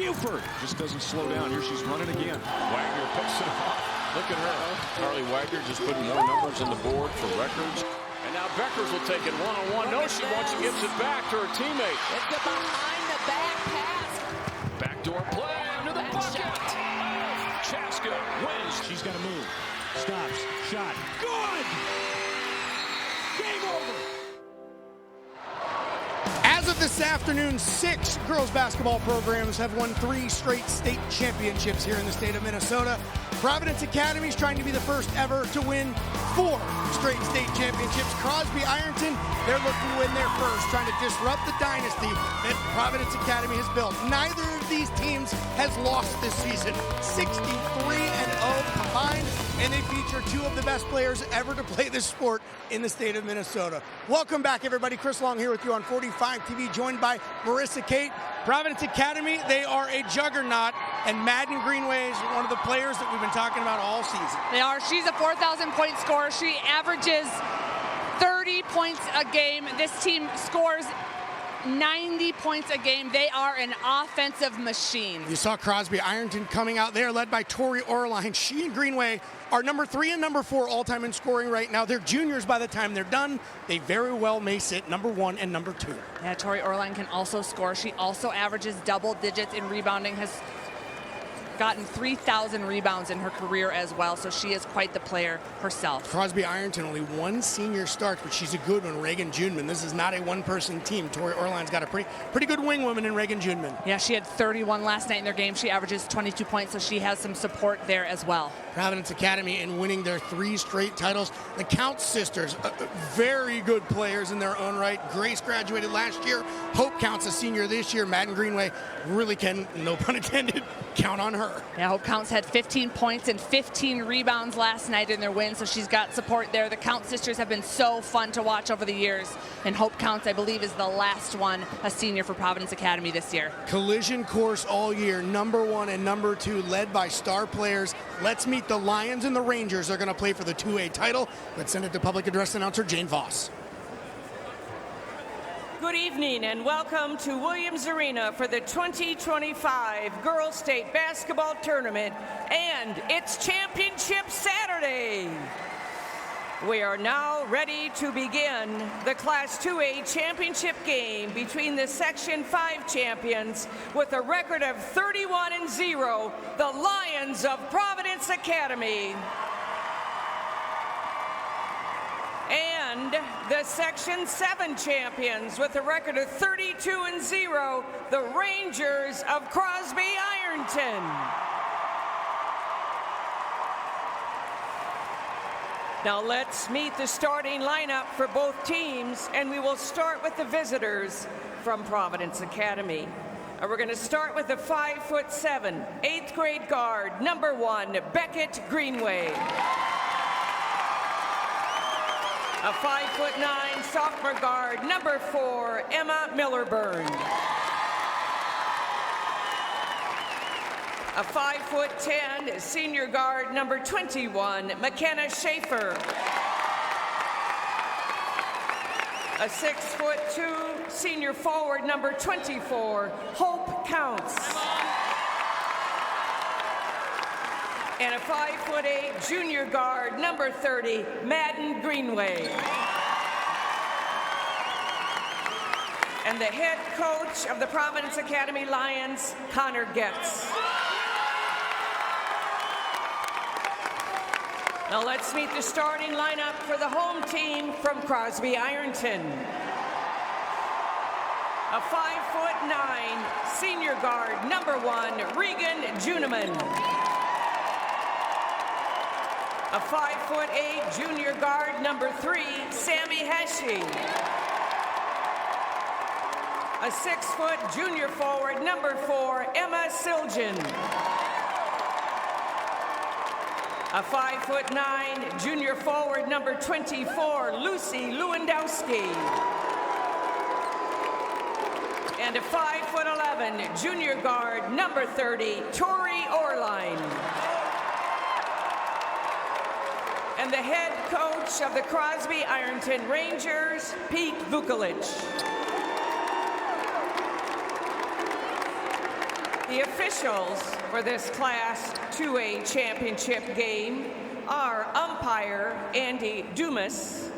Buford just doesn't slow down. Here she's running again. Wagner picks it off. Look at her. Carly Wagner just putting more numbers on the board for records. And now Beckers will take it one-on-one. No, she wants to gives it back to her teammate. It's a behind-the-back pass. Backdoor play under the bucket. Chaska wins. She's got to move. Stops. Shot. Good! Game over! As of this afternoon, 6 girls basketball programs have won 3 straight state championships here in the state of Minnesota. Providence Academy is trying to be the first ever to win 4 straight state championships. Crosby Ironton, they're looking to win their first, trying to disrupt the dynasty that Providence Academy has built. Neither of these teams has lost this season. 63-0 combined, and they feature 2 of the best players ever to play this sport in the state of Minnesota. Welcome back, everybody. Chris Long here with you on 45 TV, joined by Marissa Kate. Providence Academy, they are a juggernaut, and Madden Greenway is one of the players that we've been talking about all season. They are. She's a 4,000-point scorer. She averages 30 points a game. This team scores 90 points a game. They are an offensive machine. You saw Crosby Ironton coming out there, led by Tori Orline. She and Greenway are number 3 and number 4 all-time in scoring right now. They're juniors by the time they're done. They very well may sit number 1 and number 2. Yeah, Tori Orline can also score. She also averages double digits in rebounding, has gotten 3,000 rebounds in her career as well, so she is quite the player herself. Crosby Ironton, only 1 senior start, but she's a good one, Reagan Juneman. This is not a one-person team. Tori Orline's got a pretty good wing woman in Reagan Juneman. Yeah, she had 31 last night in their game. She averages 22 points, so she has some support there as well. Providence Academy in winning their 3 straight titles. The Counts sisters, very good players in their own right. Grace graduated last year. Hope Counts a senior this year. Madden Greenway really can, no pun intended, count on her. Yeah, Hope Counts had 15 points and 15 rebounds last night in their win, so she's got support there. The Counts sisters have been so fun to watch over the years, and Hope Counts, I believe, is the last one, a senior for Providence Academy this year. Collision course all year, number 1 and number 2, led by star players. Let's meet the Lions and the Rangers. Are going to play for the 2A title. Let's send it to public address announcer Jane Voss. Good evening and welcome to Williams Arena for the 2025 Girls State Basketball Tournament and its Championship Saturday. We are now ready to begin the Class 2A championship game between the Section 5 champions with a record of 31-0, the Lions of Providence Academy, and the Section 7 champions with a record of 32-0, the Rangers of Crosby Ironton. Now let's meet the starting lineup for both teams, and we will start with the visitors from Providence Academy. We're going to start with the 5'7", 8th grade guard, number 1, Beckett Greenway. A 5'9" sophomore guard, number 4, Emma Millerburn. A 5'10" senior guard, number 21, McKenna Schaefer. A 6'2" senior forward, number 24, Hope Counts. And a 5'8" junior guard, number 30, Madden Greenway. And the head coach of the Providence Academy Lions, Connor Getz. Now let's meet the starting lineup for the home team from Crosby Ironton. A 5'9" senior guard, number 1, Regan Juneman. A 5'8" junior guard, number 3, Sammy Heshe. A 6-foot junior forward, number 4, Emma Siljan. A 5'9" junior forward, number 24, Lucy Lewandowski. And a 5'11" junior guard, number 30, Tori Orline. And the head coach of the Crosby Ironton Rangers, Pete Vukolich. The officials for this Class 2A championship game are umpire Andy Dumas,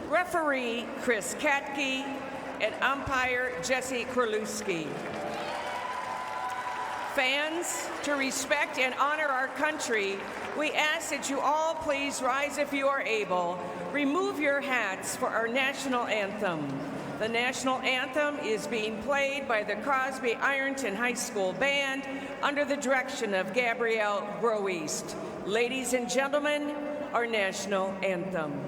referee Chris Katke, and umpire Jesse Korlewski. Fans, to respect and honor our country, we ask that you all please rise if you are able. Remove your hats for our national anthem. The national anthem is being played by the Crosby Ironton High School Band under the direction of Gabrielle Groeast. Ladies and gentlemen, our national anthem.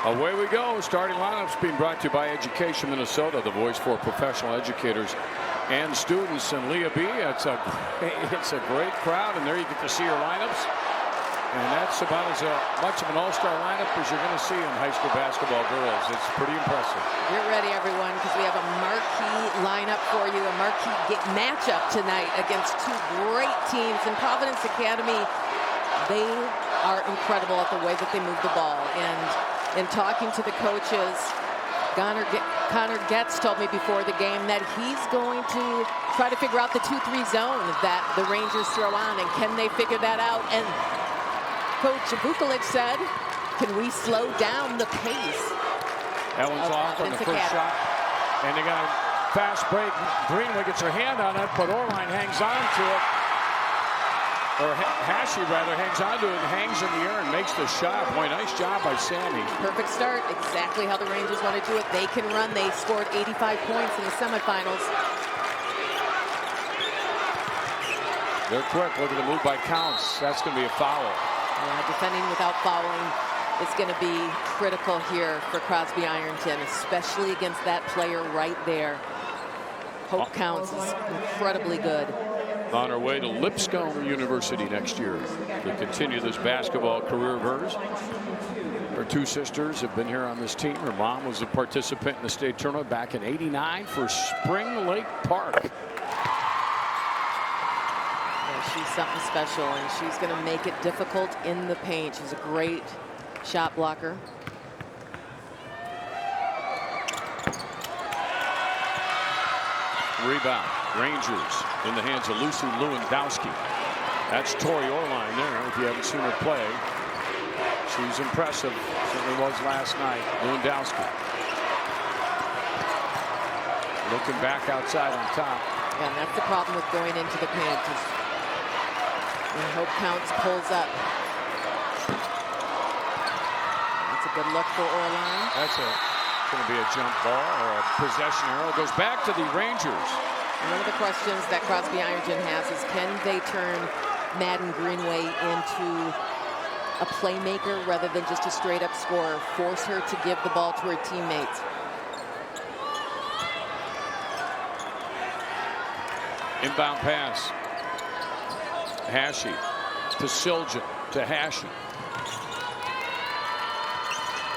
Away we go. Starting lineups being brought to you by Education Minnesota, the voice for professional educators and students. And Leah B, it's a great crowd, and there you get to see your lineups. And that's about as much of an all-star lineup as you're going to see in high school basketball girls. It's pretty impressive. Get ready, everyone, because we have a marquee lineup for you, a marquee matchup tonight against two great teams. In Providence Academy, they are incredible at the way that they move the ball. And in talking to the coaches, Connor Getz told me before the game that he's going to try to figure out the 2-3 zone that the Rangers throw on, and can they figure that out? And Coach Vukovic said, can we slow down the pace? That one's off on the first shot. And they got a fast break. Greenway gets her hand on it, but Orline hangs on to it. Or Hashi, rather, hangs on to it and hangs in the air and makes the shot. Boy, nice job by Sammy. Perfect start. Exactly how the Rangers want to do it. They can run. They scored 85 points in the semifinals. They're quick. Look at the move by Counts. That's going to be a foul. Yeah, defending without fouling is going to be critical here for Crosby Ironton, especially against that player right there. Hope Counts is incredibly good. On her way to Lipscomb University next year to continue this basketball career of hers. Her two sisters have been here on this team. Her mom was a participant in the state tournament back in '89 for Spring Lake Park. Yeah, she's something special, and she's going to make it difficult in the paint. She's a great shot blocker. Rebound. Rangers in the hands of Lucy Lewandowski. That's Tori Orline there. If you haven't seen her play, she's impressive. Certainly was last night. Lewandowski looking back outside on top. Yeah, and that's the problem with going into the paint. When Hope Counts pulls up. That's a good look for Orline. That's going to be a jump ball or a possession arrow. Goes back to the Rangers. One of the questions that Crosby Ironton has is, can they turn Madden Greenway into a playmaker rather than just a straight-up scorer? Force her to give the ball to her teammates. Inbound pass. Hashi to Siljan to Hashi.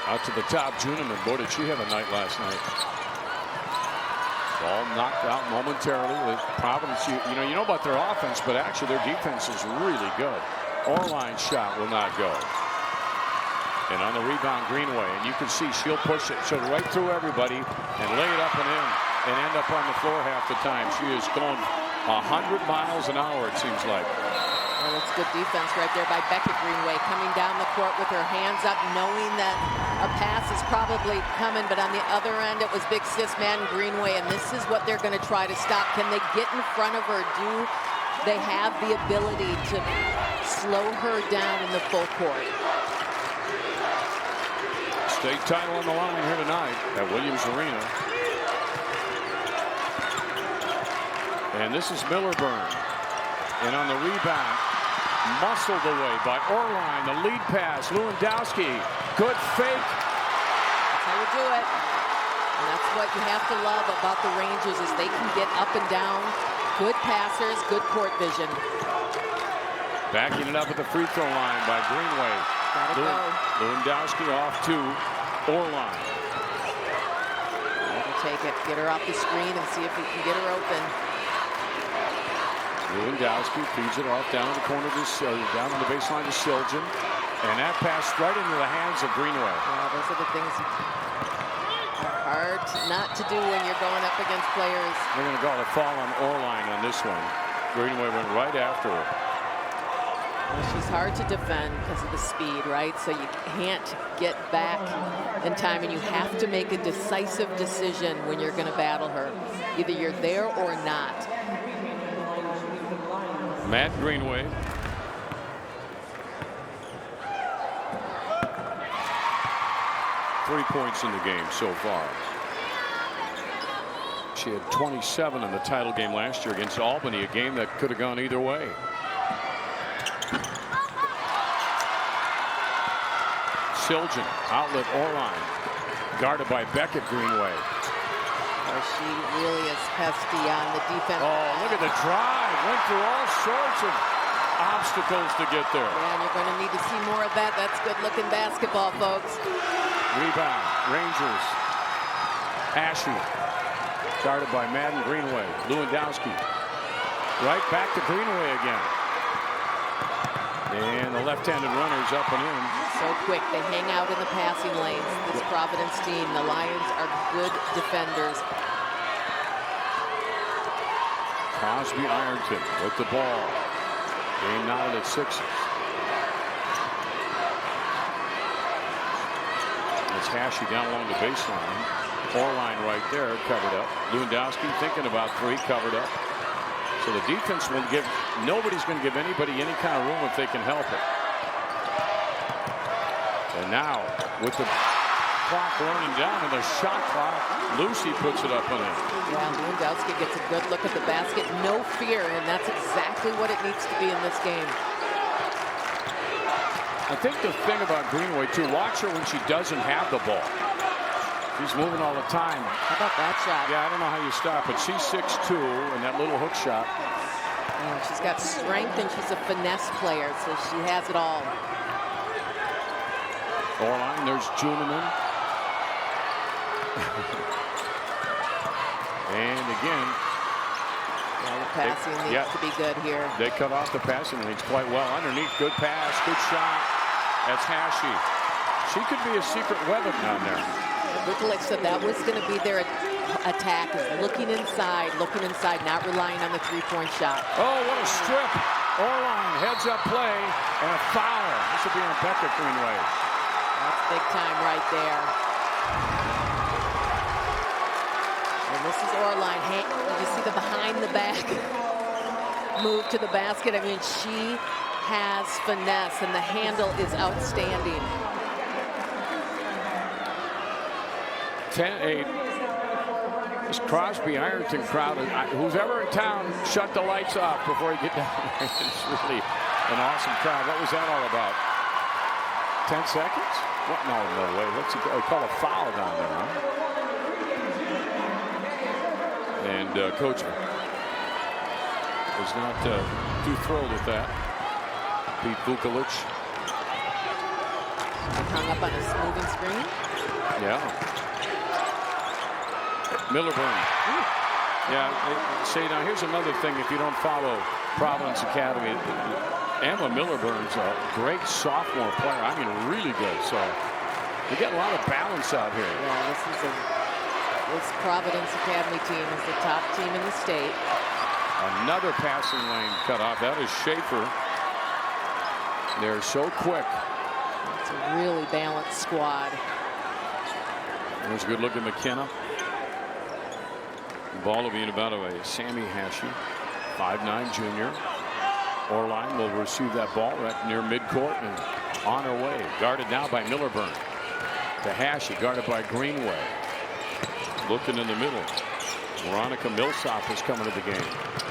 Out to the top, Juneman. Boy, did she have a night last night. Ball knocked out momentarily. Providence, you know about their offense, but actually their defense is really good. Orline's shot will not go. And on the rebound, Greenway, and you can see she'll push it right through everybody and lay it up and in and end up on the floor half the time. She is going 100 miles an hour, it seems like. Well, it's good defense right there by Beckett Greenway, coming down the court with her hands up, knowing that a pass is probably coming, but on the other end, it was big sis Madden Greenway, and this is what they're going to try to stop. Can they get in front of her? Do they have the ability to slow her down in the full court? State title on the line here tonight at Williams Arena. And this is Millerburn. And on the rebound, muscled away by Orline. The lead pass, Lewandowski. Good fake. That's how you do it. And that's what you have to love about the Rangers is they can get up and down. Good passers, good court vision. Backing it up at the free throw line by Greenway. Gotta go. Lewandowski off to Orline. We'll take it. Get her off the screen and see if we can get her open. Lewandowski feeds it off down in the corner down on the baseline to Siljan. And that pass right into the hands of Greenway. Yeah, those are the things that are hard not to do when you're going up against players. They're going to call a foul on Orline on this one. Greenway went right after her. Well, she's hard to defend because of the speed, right? So you can't get back in time, and you have to make a decisive decision when you're going to battle her. Either you're there or not. Matt Greenway. Three points in the game so far. She had 27 in the title game last year against Albany, a game that could have gone either way. Siljan, outlet Orline, guarded by Beckett Greenway. Oh, she really is pesky on the defense. Oh, look at the drive. Went through all sorts of obstacles to get there. Yeah, and you're going to need to see more of that. That's good-looking basketball, folks. Rebound, Rangers. Ashe, guarded by Madden Greenway. Lewandowski, right back to Greenway again. And the left-handed runner's up and in. So quick, they hang out in the passing lanes. This Providence team, the Lions are good defenders. Crosby Ironton with the ball. Game knotted at 6. It's Ashe down along the baseline. Orline right there, covered up. Lewandowski thinking about 3, covered up. So the defense will give, nobody's going to give anybody any kind of room if they can help it. And now, with the clock running down and the shot clock, Lucy puts it up and in. Yeah, Lewandowski gets a good look at the basket. No fear, and that's exactly what it needs to be in this game. I think the thing about Greenway, too, watch her when she doesn't have the ball. She's moving all the time. How about that shot? Yeah, I don't know how you stop it. She's 6'2", and that little hook shot. Yeah, she's got strength, and she's a finesse player, so she has it all. Orline, there's Juneman. And again. Yeah, the passing needs to be good here. They cut off the passing lanes quite well. Underneath, good pass, good shot. That's Ashe. She could be a secret weapon down there. Vucevic said that was going to be their attack, is looking inside, not relying on the three-point shot. Oh, what a strip. Orline, heads-up play, and a foul. This will be on Beckett Greenway. That's big time right there. And this is Orline. Hey, you see the behind-the-back move to the basket? I mean, she has finesse, and the handle is outstanding. 10-8. This Crosby Ironton crowd, who's ever in town, shut the lights off before you get down there. It's really an awesome crowd. What was that all about? 10 seconds? What? No way. What's it called? A foul down there, huh? And Coach was not too thrilled with that. Pete Vucevic. Hung up on a moving screen. Yeah. Millerburn. Yeah, see, now here's another thing. If you don't follow Providence Academy, Emma Miller-Burn's a great sophomore player. I mean, really good. So you get a lot of balance out here. Yeah, this Providence Academy team is the top team in the state. Another passing lane cut off. That is Schaefer. They're so quick. It's a really balanced squad. There's a good look at McKenna. Ball will be in about a Sammy Hashi, 5'9" junior. Orline will receive that ball right near midcourt and on her way. Guarded now by Miller-Burn. To Hashi, guarded by Greenway. Looking in the middle. Veronica Millsop is coming to the game.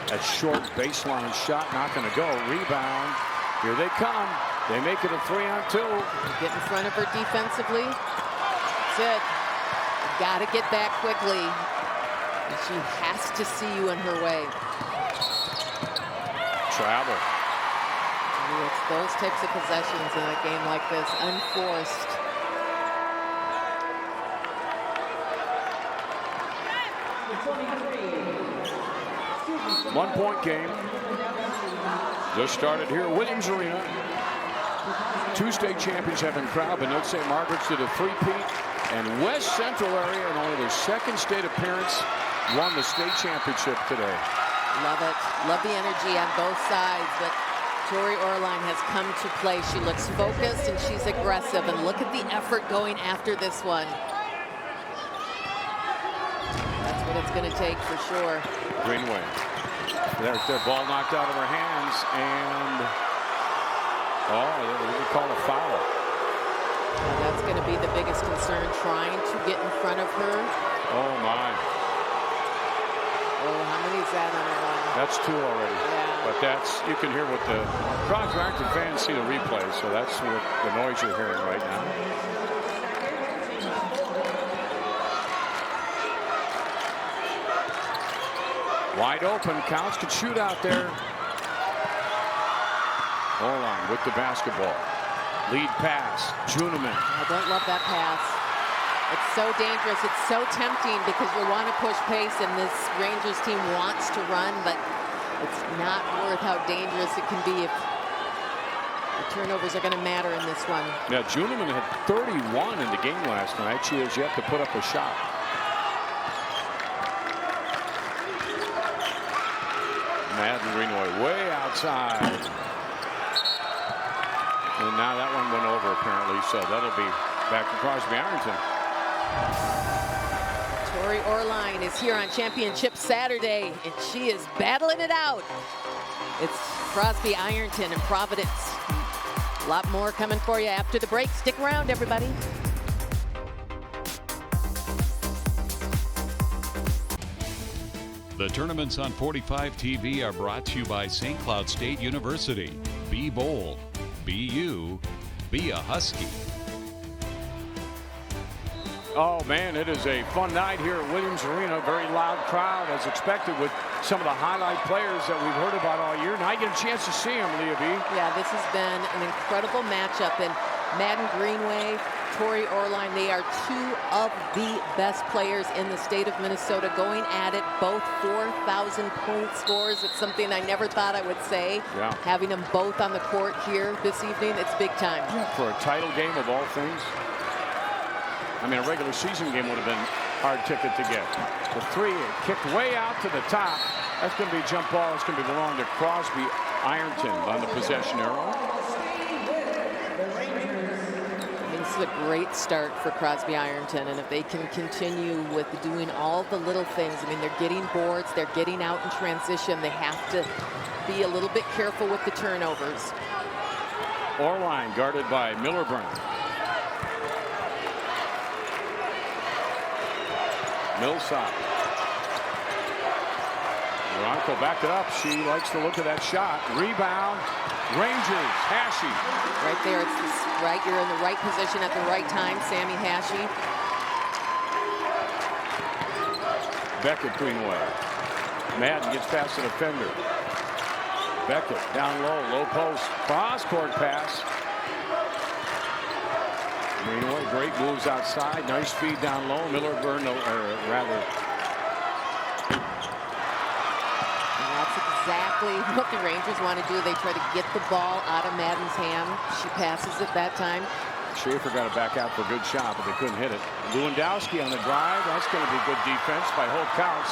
That short baseline shot not going to go. Rebound. Here they come. They make it a 3-on-2. Get in front of her defensively. That's it. You got to get back quickly. She has to see you in her way. Travel. It's those types of possessions in a game like this, unforced. One-point game. Just started here at Williams Arena. Two state champions have been crowd, but note St. Margaret's did a three-peat. And West Central area, in only their second state appearance, won the state championship today. Love it. Love the energy on both sides, but Tori Orline has come to play. She looks focused and she's aggressive, and look at the effort going after this one. That's what it's going to take for sure. Greenway. There's their ball knocked out of her hands, and they call a foul. Well, that's going to be the biggest concern, trying to get in front of her. Oh my. Oh, how many is that on her line? That's two already. Yeah. But that's, you can hear what the Crosby fans see the replay, so that's what the noise you're hearing right now. Wide open, Counts could shoot out there. Orline with the basketball. Lead pass, Juniman. I don't love that pass. It's so dangerous. It's so tempting because you want to push pace, and this Rangers team wants to run, but it's not worth how dangerous it can be if the turnovers are going to matter in this one. Yeah, Juniman had 31 in the game last night. She has yet to put up a shot. Madden Greenway way outside. And now that one went over apparently, so that'll be back to Crosby Ironton. Tori Orline is here on Championship Saturday, and she is battling it out. It's Crosby Ironton and Providence. A lot more coming for you after the break. Stick around, everybody. The tournaments on 45 TV are brought to you by St. Cloud State University. Be bold. Be you. Be a Husky. Oh man, it is a fun night here at Williams Arena. Very loud crowd as expected with some of the highlight players that we've heard about all year. Now you get a chance to see them, Leah B. Yeah, this has been an incredible matchup. And Madden Greenway, Tori Orline, they are two of the best players in the state of Minnesota, going at it, both 4,000-point scores. It's something I never thought I would say. Yeah. Having them both on the court here this evening, it's big time. For a title game of all things. I mean, a regular season game would have been hard ticket to get. The three kicked way out to the top. That's going to be a jump ball. It's going to belong to Crosby Ironton on the possession arrow. This is a great start for Crosby Ironton, and if they can continue with doing all the little things, I mean, they're getting boards, they're getting out in transition. They have to be a little bit careful with the turnovers. Orline guarded by Miller-Burn. Millsop. Veronica backed it up. She likes the look of that shot. Rebound. Rangers. Hashi. Right there, it's right. You're in the right position at the right time, Sammy Hashi. Beckett Greenway. Madden gets past the defender. Beckett down low, low post, cross court pass. Greenway, great moves outside, nice feed down low. Miller-Burn, or rather, exactly what the Rangers want to do. They try to get the ball out of Madden's hand. She passes it that time. Schaefer got it back out for a good shot, but they couldn't hit it. Lewandowski on the drive. That's going to be good defense by Hope Counts.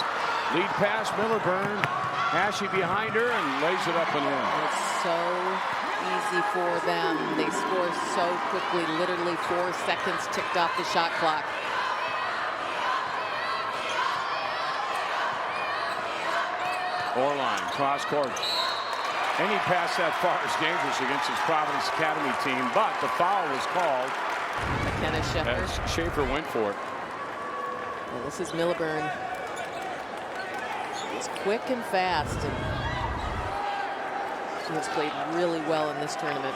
Lead pass, Millerburn. Ashley behind her and lays it up and in. It's so easy for them. They score so quickly. Literally 4 seconds ticked off the shot clock. Orline, cross court. Any pass that far is dangerous against his Providence Academy team, but the foul was called. McKenna Sheffer. As Schaefer went for it. Well, this is Millerburn. She's quick and fast, and she has played really well in this tournament.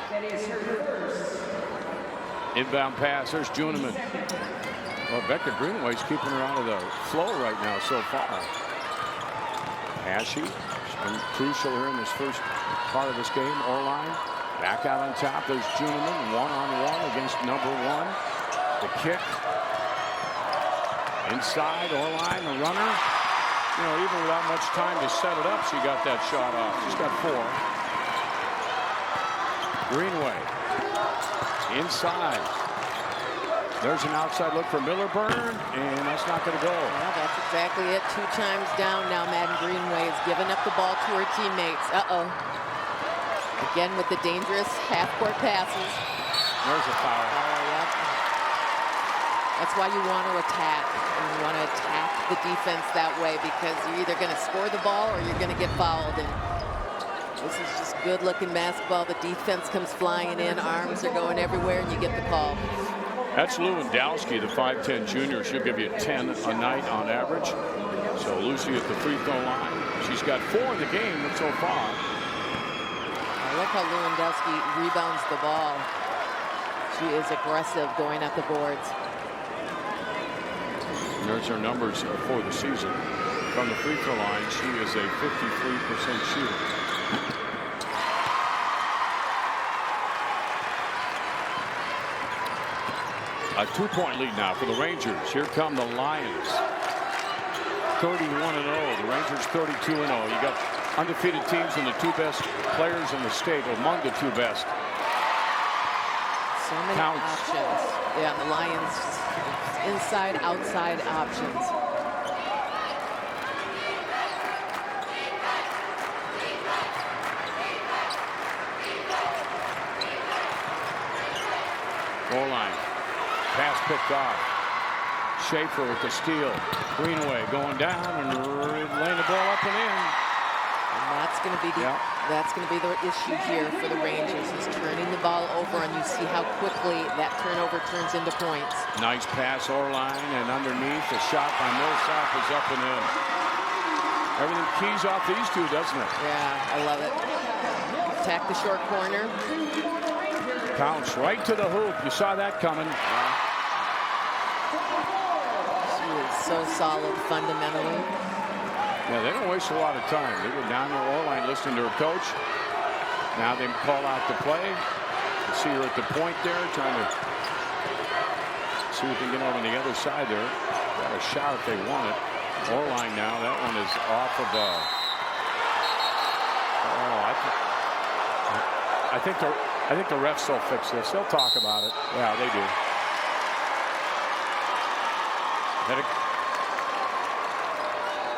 That is her first. Inbound pass, there's Juneman. Well, Becca Greenway's keeping her out of the flow right now so far. Ashe, she's been crucial here in this first part of this game. Orline back out on top. There's Juneman, one-on-one against number 1. The kick. Inside, Orline, the runner. You know, even without much time to set it up, she got that shot off. She's got 4. Greenway. Inside. There's an outside look for Millerburn, and that's not going to go. Well, that's exactly it. 2 times down now. Madden Greenway has given up the ball to her teammates. Uh-oh. Again with the dangerous half-court passes. There's a foul. Oh, yep. That's why you want to attack. And you want to attack the defense that way, because you're either going to score the ball or you're going to get fouled. And this is just good-looking basketball. The defense comes flying in. Arms are going everywhere, and you get the call. That's Lewandowski, the 5'10 junior. She'll give you 10 a night on average. So Lucy at the free throw line. She's got 4 in the game so far. I like how Lewandowski rebounds the ball. She is aggressive going at the boards. There's her numbers for the season. From the free throw line, she is a 53% shooter. A 2-point lead now for the Rangers. Here come the Lions. 31-0. The Rangers 32-0. You got undefeated teams and the 2 best players in the state, among the 2 best. So many options. Yeah, the Lions inside, outside options. Orline. Pass picked off. Schaefer with the steal. Greenway going down and laying the ball up and in. And that's going to be the issue here for the Rangers, is turning the ball over, and you see how quickly that turnover turns into points. Nice pass, Orline, and underneath the shot by Millsap is up and in. Everything keys off these 2, doesn't it? Yeah, I love it. Attack the short corner. Counts right to the hoop. You saw that coming. She is so solid fundamentally. Yeah, they don't waste a lot of time. They go down to Orline listening to her coach. Now they call out the play. You see her at the point there, trying to see if they can get over on the other side there. Got a shot if they want it. Orline now. That one is off of I think the refs will fix this. They'll talk about it. Yeah, they do.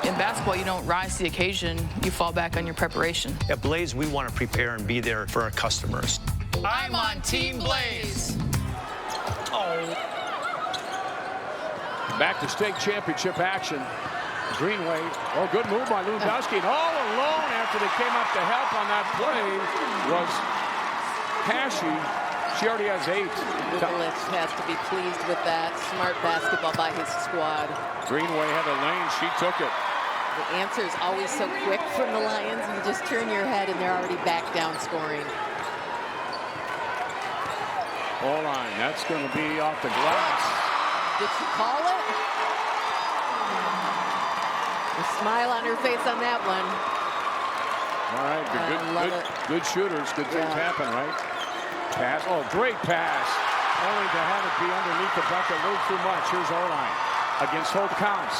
In basketball, you don't rise to the occasion. You fall back on your preparation. At Blaze, we want to prepare and be there for our customers. I'm on Team Blaze. Oh. Back to state championship action. Greenway. Oh, good move by Lewandowski. And all alone after they came up to help on that play was Ashe. She already has 8. Vukovic has to be pleased with that. Smart basketball by his squad. Greenway had a lane. She took it. The answer is always so quick from the Lions. You just turn your head and they're already back down scoring. Orline. That's going to be off the glass. Did she call it? A smile on her face on that one. All right, good shooters. Good things happen, right? Pass. Oh, great pass. Only to have it be underneath the bucket a little too much. Here's Orline. against Hope Counts.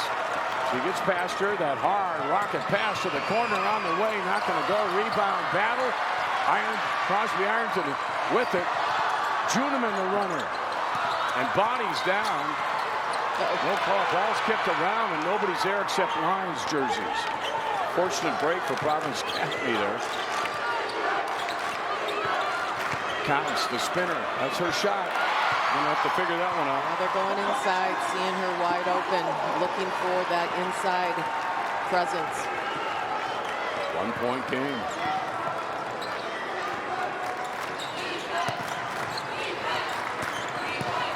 She gets past her. That hard rocket pass to the corner on the way. Not going to go. Rebound battle. Crosby Ironton with it. Juneman the runner. And bodies down. No call. Ball's kicked around and nobody's there except Lions jerseys. Fortunate break for Providence Academy there. Counts the spinner. That's her shot. Gonna have to figure that one out. Now they're going inside, seeing her wide open, looking for that inside presence. 1 point game.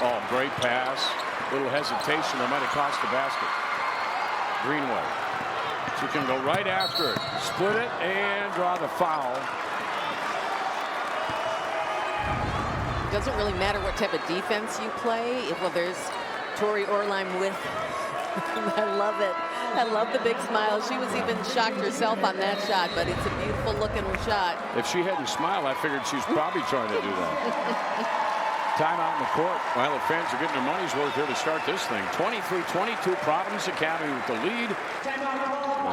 Oh, great pass. Little hesitation. That might have cost the basket. Greenway. She can go right after it. Split it and draw the foul. It doesn't really matter what type of defense you play. Well, there's Tori Orline with. I love it. I love the big smile. She was even shocked herself on that shot, but it's a beautiful looking shot. If she hadn't smiled, I figured she was probably trying to do that. Timeout in the court. Well, the fans are getting their money's worth here to start this thing. 23-22, Providence Academy with the lead.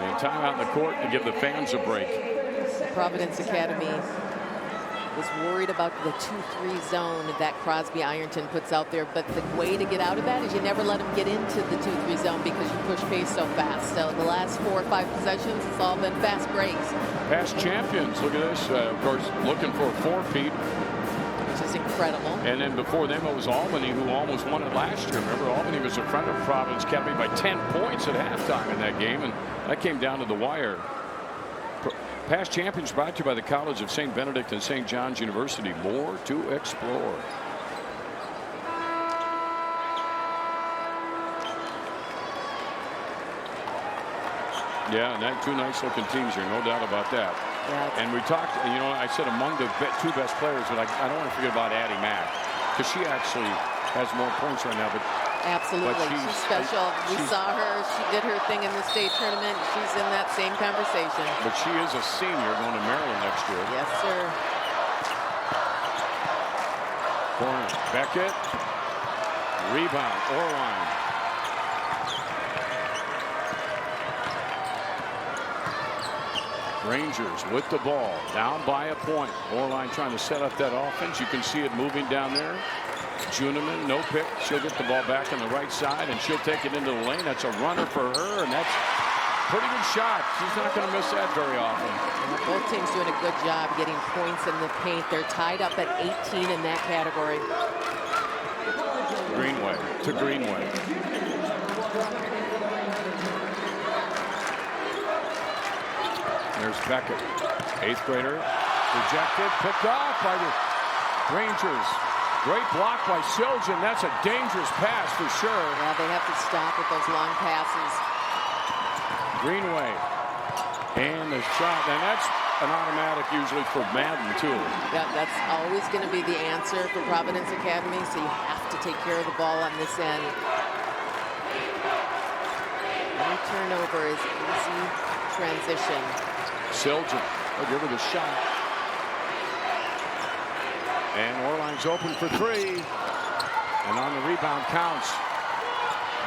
And timeout in the court to give the fans a break. Providence Academy was worried about the 2-3 zone that Crosby Ironton puts out there, but the way to get out of that is you never let them get into the 2-3 zone because you push pace so fast. So the last 4 or 5 possessions, it's all been fast breaks. Past champions, look at this. Of course, looking for a four-peat. Which is incredible. And then before them, it was Albany who almost won it last year. Remember, Albany was in front of Providence Academy by 10 points at halftime in that game, and that came down to the wire. Past champions brought to you by the College of St. Benedict and St. John's University. More to explore. Yeah, and two nice looking teams here, no doubt about that. Yeah. And we talked, you know, I said among the 2 best players, but I don't want to forget about Addie Mack, because she actually has more points right now. But absolutely, she's special. We saw her. She did her thing in the state tournament. She's in that same conversation. But she is a senior going to Maryland next year. Yes, sir. Corner, Beckett. Rebound, Orline. Rangers with the ball, down by a point. Orline trying to set up that offense. You can see it moving down there. Juneman, no pick. She'll get the ball back on the right side, and she'll take it into the lane. That's a runner for her, and that's a pretty good shot. She's not going to miss that very often. Both teams doing a good job getting points in the paint. They're tied up at 18 in that category. Greenway to Greenway. There's Beckett, 8th grader, rejected, picked off by the Rangers. Great block by Siljan. That's a dangerous pass for sure. Yeah, they have to stop with those long passes. Greenway, and the shot, and that's an automatic usually for Madden too. Yeah, that's always going to be the answer for Providence Academy, so you have to take care of the ball on this end. Any turnover is easy transition. Siljan, they'll give her the shot. And Orline's open for 3. And on the rebound counts.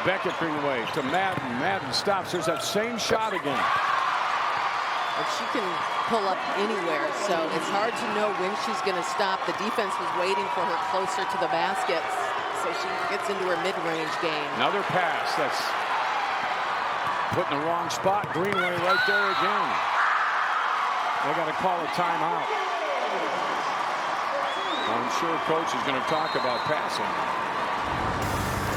Beckett bring away to Madden. Madden stops. There's that same shot again. And she can pull up anywhere, so it's hard to know when she's going to stop. The defense was waiting for her closer to the baskets, so she gets into her mid-range game. Another pass. That's put in the wrong spot. Greenway right there again. They got to call a timeout. I'm sure coach is going to talk about passing.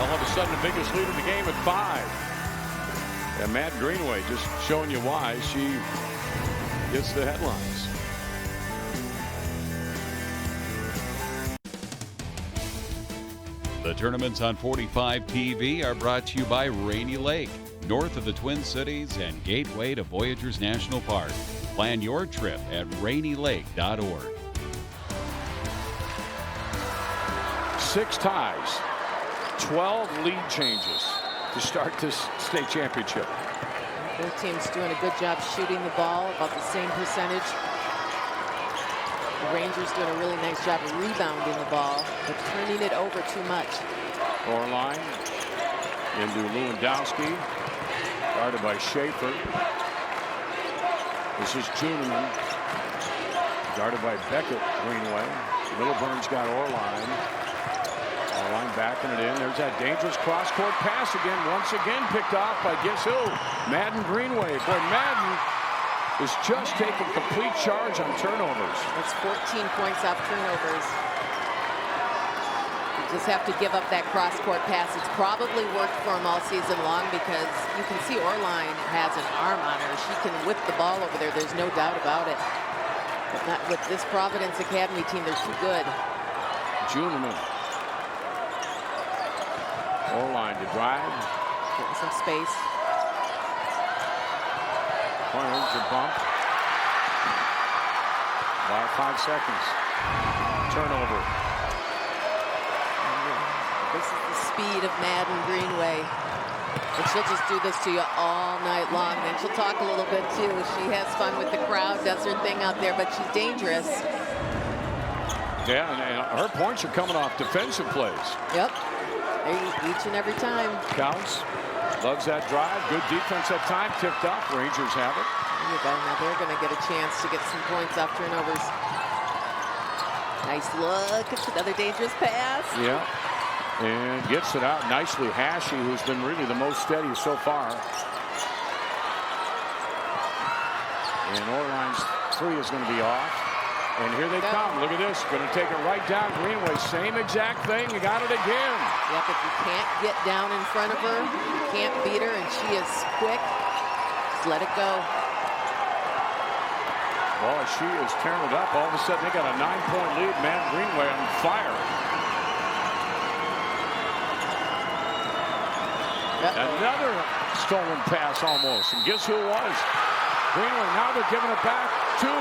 All of a sudden, the biggest lead in the game at 5. And Matt Greenway just showing you why she gets the headlines. The tournaments on 45 TV are brought to you by Rainy Lake, north of the Twin Cities and gateway to Voyageurs National Park. Plan your trip at rainylake.org. 6 ties, 12 lead changes to start this state championship. Both teams doing a good job shooting the ball, about the same percentage. The Rangers doing a really nice job of rebounding the ball, but turning it over too much. Orline into Lewandowski, guarded by Schaefer. This is Juneman, guarded by Beckett. Greenway. Milliburn's got Orline. Orline backing it in. There's that dangerous cross-court pass again. Once again picked off by guess who? Madden Greenway. Boy, Madden is just taking complete charge on turnovers. That's 14 points off turnovers. You just have to give up that cross-court pass. It's probably worked for him all season long because you can see Orline has an arm on her. She can whip the ball over there. There's no doubt about it. But not with this Providence Academy team. They're too good. Juneman. Orline to drive. Getting some space. There's a bump. About 5 seconds. Turnover. This is the speed of Madden Greenway. And she'll just do this to you all night long. Then she'll talk a little bit too. She has fun with the crowd, does her thing out there, but she's dangerous. Yeah, and her points are coming off defensive plays. Yep. Each and every time. Counts. Loves that drive. Good defense at time. Tipped up. Rangers have it. Now they're going to get a chance to get some points off turnovers. Nice look. It's another dangerous pass. Yeah. And gets it out nicely. Hashi, who's been really the most steady so far. And Orline's three is going to be off. And here they come. Look at this. Going to take it right down. Greenway, same exact thing. You got it again. Yep, if you can't get down in front of her, you can't beat her, and she is quick. Just let it go. Well, she is tearing it up. All of a sudden, they got a 9-point lead. Matt Greenway on fire. Another stolen pass almost. And guess who it was? Greenway. Now they're giving it back to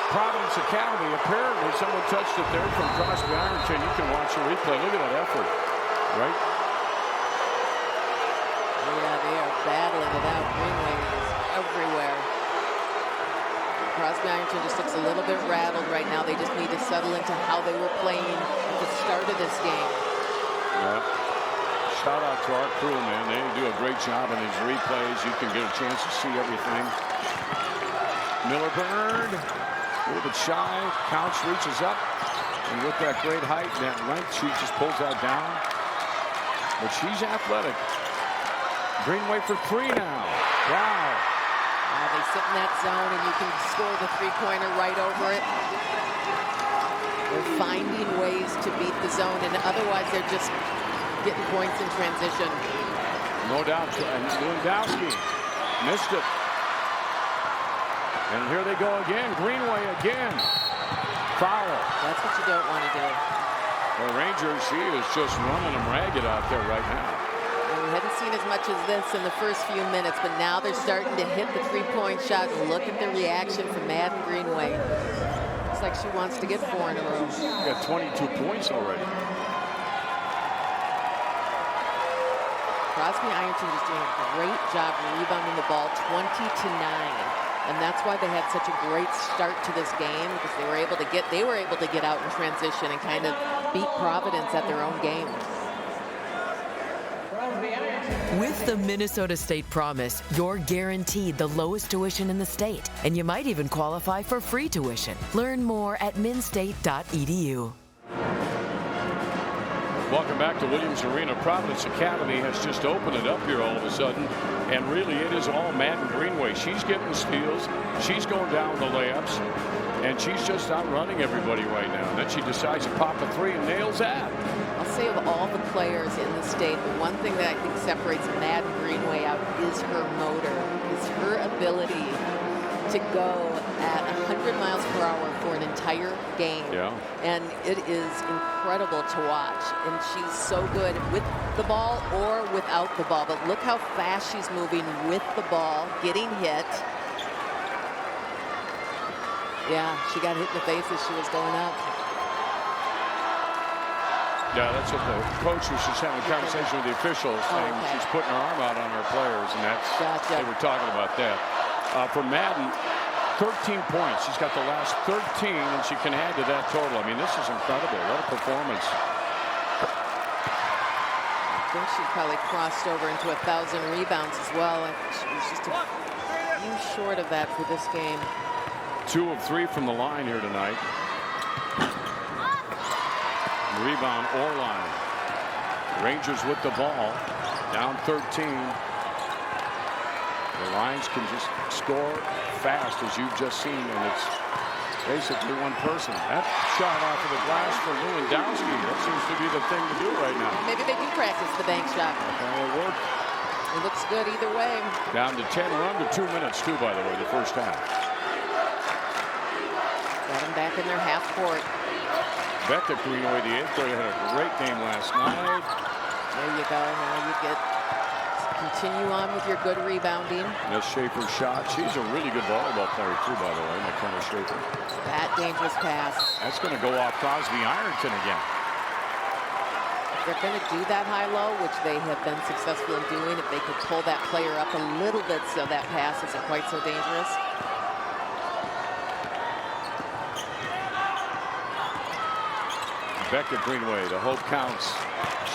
Providence Academy. Apparently, someone touched it there from Crosby Ironton. You can watch the replay. Look at that effort. Right? Yeah, they are battling it out. Greenway is everywhere. Crosby Ironton just looks a little bit rattled right now. They just need to settle into how they were playing at the start of this game. Yeah. Shout out to our crew, man. They do a great job in these replays. You can get a chance to see everything. Milliburn, a little bit shy. Counts, reaches up. And with that great height and that length, she just pulls that down. But she's athletic. Greenway for three now. Wow. They sit in that zone, and you can score the three-pointer right over it. They're finding ways to beat the zone, and otherwise they're just getting points in transition. No doubt. And Lewandowski missed it. And here they go again. Greenway again. Foul. That's what you don't want to do. The Rangers, she is just running them ragged out there right now. And we hadn't seen as much as this in the first few minutes, but now they're starting to hit the three-point shot. And look at the reaction from Madden Greenway. Looks like she wants to get 4 in a row. Got 22 points already. Crosby Ironton is doing a great job rebounding the ball 20-9. And that's why they had such a great start to this game, because they were able to get out in transition and kind of beat Providence at their own game. With the Minnesota State Promise, you're guaranteed the lowest tuition in the state, and you might even qualify for free tuition. Learn more at minstate.edu. Welcome back to Williams Arena. Providence Academy has just opened it up here all of a sudden. And really, it is all Madden Greenway. She's getting steals. She's going down the layups. And she's just outrunning everybody right now. And then she decides to pop a three and nails that. I'll say of all the players in the state, the one thing that I think separates Madden Greenway out is her motor, is her ability to go at 100 miles per hour for an entire game. Yeah. And it is incredible to watch. And she's so good with the ball or without the ball. But look how fast she's moving with the ball, getting hit. Yeah, she got hit in the face as she was going up. Yeah, that's what the coach was just having a conversation with the officials, saying she's putting her arm out on her players, and that's they were talking about that. For Madden, 13 points. She's got the last 13, and she can add to that total. I mean, this is incredible. What a performance. think she probably crossed over into 1,000 rebounds as well. She was just a few short of that for this game. 2 of 3 from the line here tonight. Rebound, Oerlein. Rangers with the ball, down 13. The Lions can just score fast, as you've just seen, and it's basically one person. That shot off of the glass for Lewandowski. That seems to be the thing to do right now. Maybe they do practice the bank shot. Well, it worked. It looks good either way. Down to 10. We're under 2 minutes, too, by the way, the first half. Got them back in their half court. Becca Greenway, the 8th grader, had a great game last night. There you go. Now you get continue on with your good rebounding. That's Schaefer's shot. She's a really good volleyball player, too, by the way, McKenna Schaefer. That dangerous pass. That's going to go off Crosby Ironton again. If they're going to do that high-low, which they have been successful in doing, if they could pull that player up a little bit so that pass isn't quite so dangerous. Becca Greenway, the hope counts.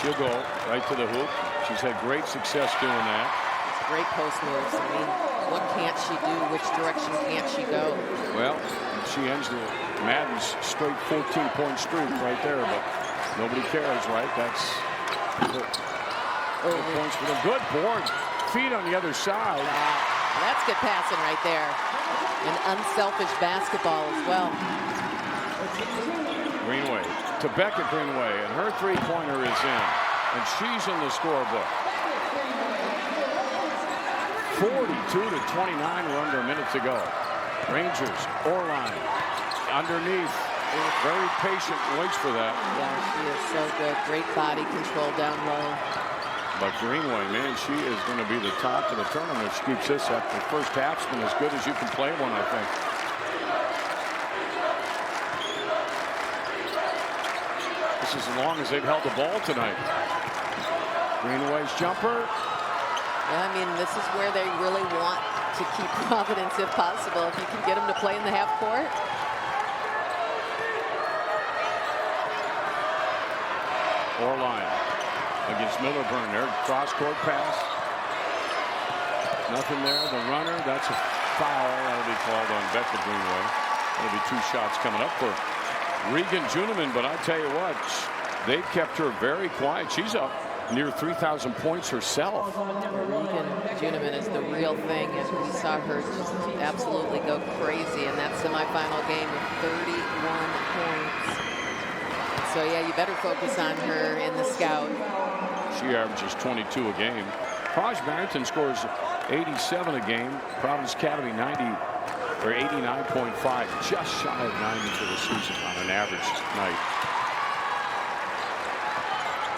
She'll go right to the hoop. She's had great success doing that. Great post moves. I mean, what can't she do? Which direction can't she go? Well, she ends the Madden's straight 14-point streak right there, but nobody cares, right? That's points for them. Good board. Feet on the other side. Wow. That's good passing right there. An unselfish basketball as well. Greenway to Becca Greenway, and her three-pointer is in, and she's in the scorebook. 42-29. We're under a minute to go. Rangers, Oerlein, underneath. Very patient, waits for that. Yeah, she is so good. Great body control down low. But Greenway, man, she is going to be the top of the tournament if she keeps this up. The first half's been as good as you can play one, I think. This is as long as they've held the ball tonight. Greenway's jumper. Yeah, I mean, this is where they really want to keep Providence if possible. If you can get them to play in the half court. Oerlein against Millerburn there. Cross-court pass. Nothing there. The runner, that's a foul. That'll be called on Becca Greenway. That'll be 2 shots coming up for Regan Juneman, but I tell you what, they've kept her very quiet. She's up near 3,000 points herself. Regan Juneman is the real thing, and we saw her just absolutely go crazy in that semifinal game with 31 points. So yeah, you better focus on her in the scout. She averages 22 a game. Praj Barrington scores 87 a game. Providence Academy 89.5, just shy of 90 for the season on an average night.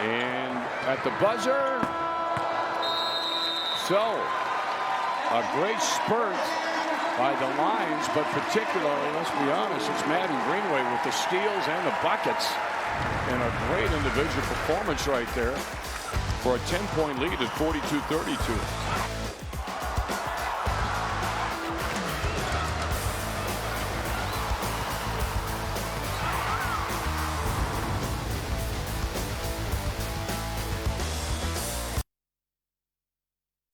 And at the buzzer, so a great spurt by the Lions, but particularly, let's be honest, it's Madden Greenway with the steals and the buckets, and a great individual performance right there for a 10-point lead at 42-32.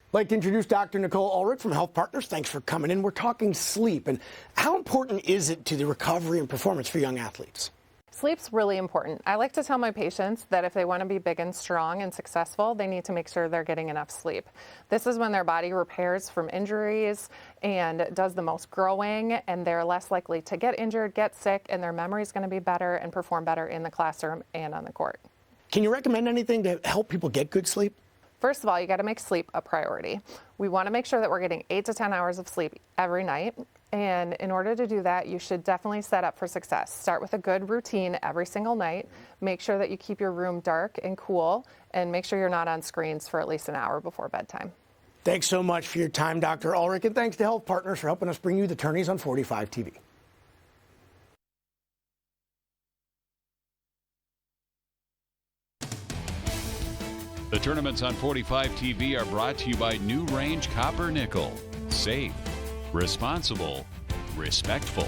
I'd like to introduce Dr. Nicole Ulrich from Health Partners. Thanks for coming in. We're talking sleep, and how important is it to the recovery and performance for young athletes? Sleep's really important. I like to tell my patients that if they want to be big and strong and successful, they need to make sure they're getting enough sleep. This is when their body repairs from injuries and does the most growing, and they're less likely to get injured, get sick, and their memory is going to be better and perform better in the classroom and on the court. Can you recommend anything to help people get good sleep? First of all, you got to make sleep a priority. We want to make sure that we're getting 8 to 10 hours of sleep every night. And in order to do that, you should definitely set up for success. Start with a good routine every single night. Make sure that you keep your room dark and cool, and make sure you're not on screens for at least an hour before bedtime. Thanks so much for your time, Dr. Ulrich, and thanks to Health Partners for helping us bring you the tourneys on 45 TV. The tournaments on 45 TV are brought to you by New Range Copper Nickel. Safe, responsible, respectful.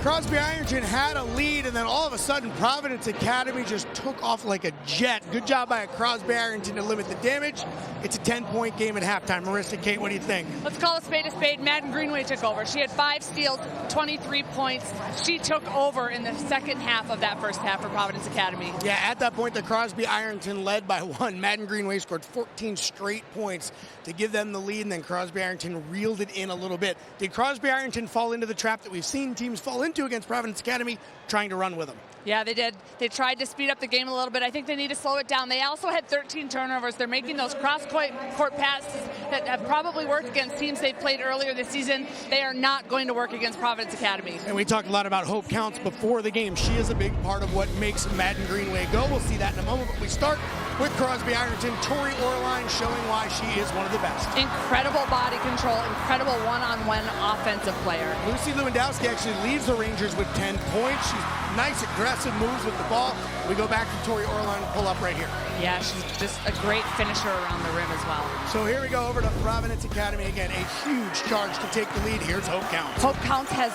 Crosby Ironton had a lead, and then all of a sudden Providence Academy just took off like a jet. Good job by Crosby Ironton to limit the damage. It's a 10-point game at halftime. Marissa, Kate, what do you think? Let's call a spade a spade. Madden Greenway took over. She had 5 steals, 23 points. She took over in the second half of that first half for Providence Academy. Yeah, at that point, the Crosby Ironton led by 1. Madden Greenway scored 14 straight points to give them the lead, and then Crosby Ironton reeled it in a little bit. Did Crosby Ironton fall into the trap that we've seen teams fall into against Providence Academy, trying to run with them? Yeah, they did. They tried to speed up the game a little bit. I think they need to slow it down. They also had 13 turnovers. They're making those cross-court passes that have probably worked against teams they've played earlier this season. They are not going to work against Providence Academy. And we talked a lot about Hope Counts before the game. She is a big part of what makes Madden Greenway go. We'll see that in a moment, but we start with Crosby Ironton. Tori Orline showing why she is one of the best. Incredible body control, incredible one-on-one offensive player. Lucy Lewandowski actually leaves the Rangers with 10 points. She's nice, aggressive moves with the ball. We go back to Tori Orline and pull up right here. Yeah, she's just a great finisher around the rim as well. So here we go over to Providence Academy again. A huge charge to take the lead. Here's Hope Counts. Hope Counts has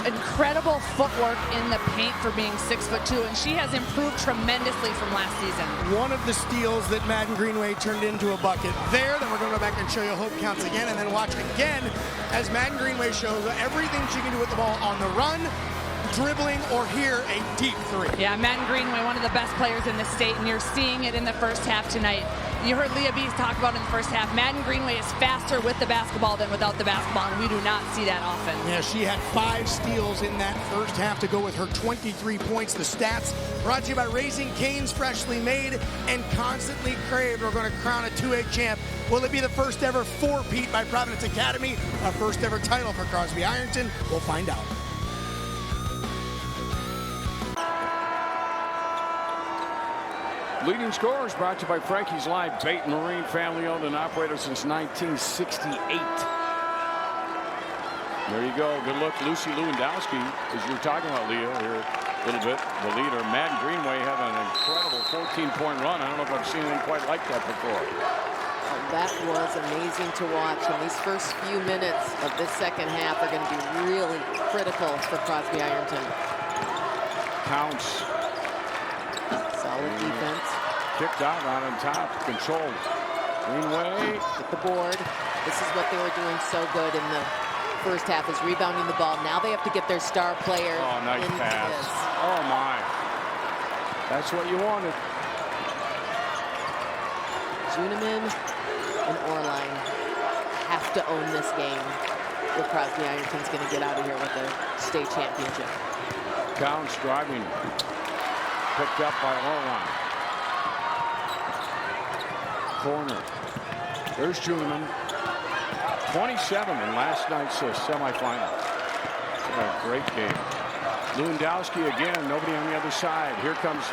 incredible footwork in the paint for being 6'2", and she has improved tremendously from last season. One of the steals that Madden Greenway turned into a bucket there. Then we're going to go back and show you Hope Counts again, and then watch again as Madden Greenway shows everything she can do with the ball on the run, dribbling, or here a deep 3. Yeah, Madden Greenway, one of the best players in the state, and you're seeing it in the first half tonight. You heard Leah Bees talk about in the first half. Madden Greenway is faster with the basketball than without the basketball, and we do not see that often. Yeah, she had 5 steals in that first half to go with her 23 points. The stats brought to you by Raising Cane's Freshly Made and Constantly Craved. We're going to crown a 2A champ. Will it be the first ever 4-peat by Providence Academy? Our first ever title for Crosby Ironton? We'll find out. Leading scorers brought to you by Frankie's Live Bait Marine, family owned and operated since 1968. There you go. Good look. Lucy Lewandowski, as you're talking about, Leah, here a little bit, the leader. Madden Greenway having an incredible 14-point run. I don't know if I've seen one quite like that before. That was amazing to watch. And these first few minutes of this second half are going to be really critical for Crosby Ironton. Counts. Solid defense. Kicked out on top. Controlled. Greenway. Get the board. This is what they were doing so good in the first half, is rebounding the ball. Now they have to get their star player nice into pass. this. Oh, my. That's what you wanted. Juneman and Orline have to own this game if Crosby Ironton's going to get out of here with the state championship. Counts driving. Picked up by Orline. Corner. There's Juneman. 27 in last night's semifinal. A great game. Lewandowski again. Nobody on the other side. Here comes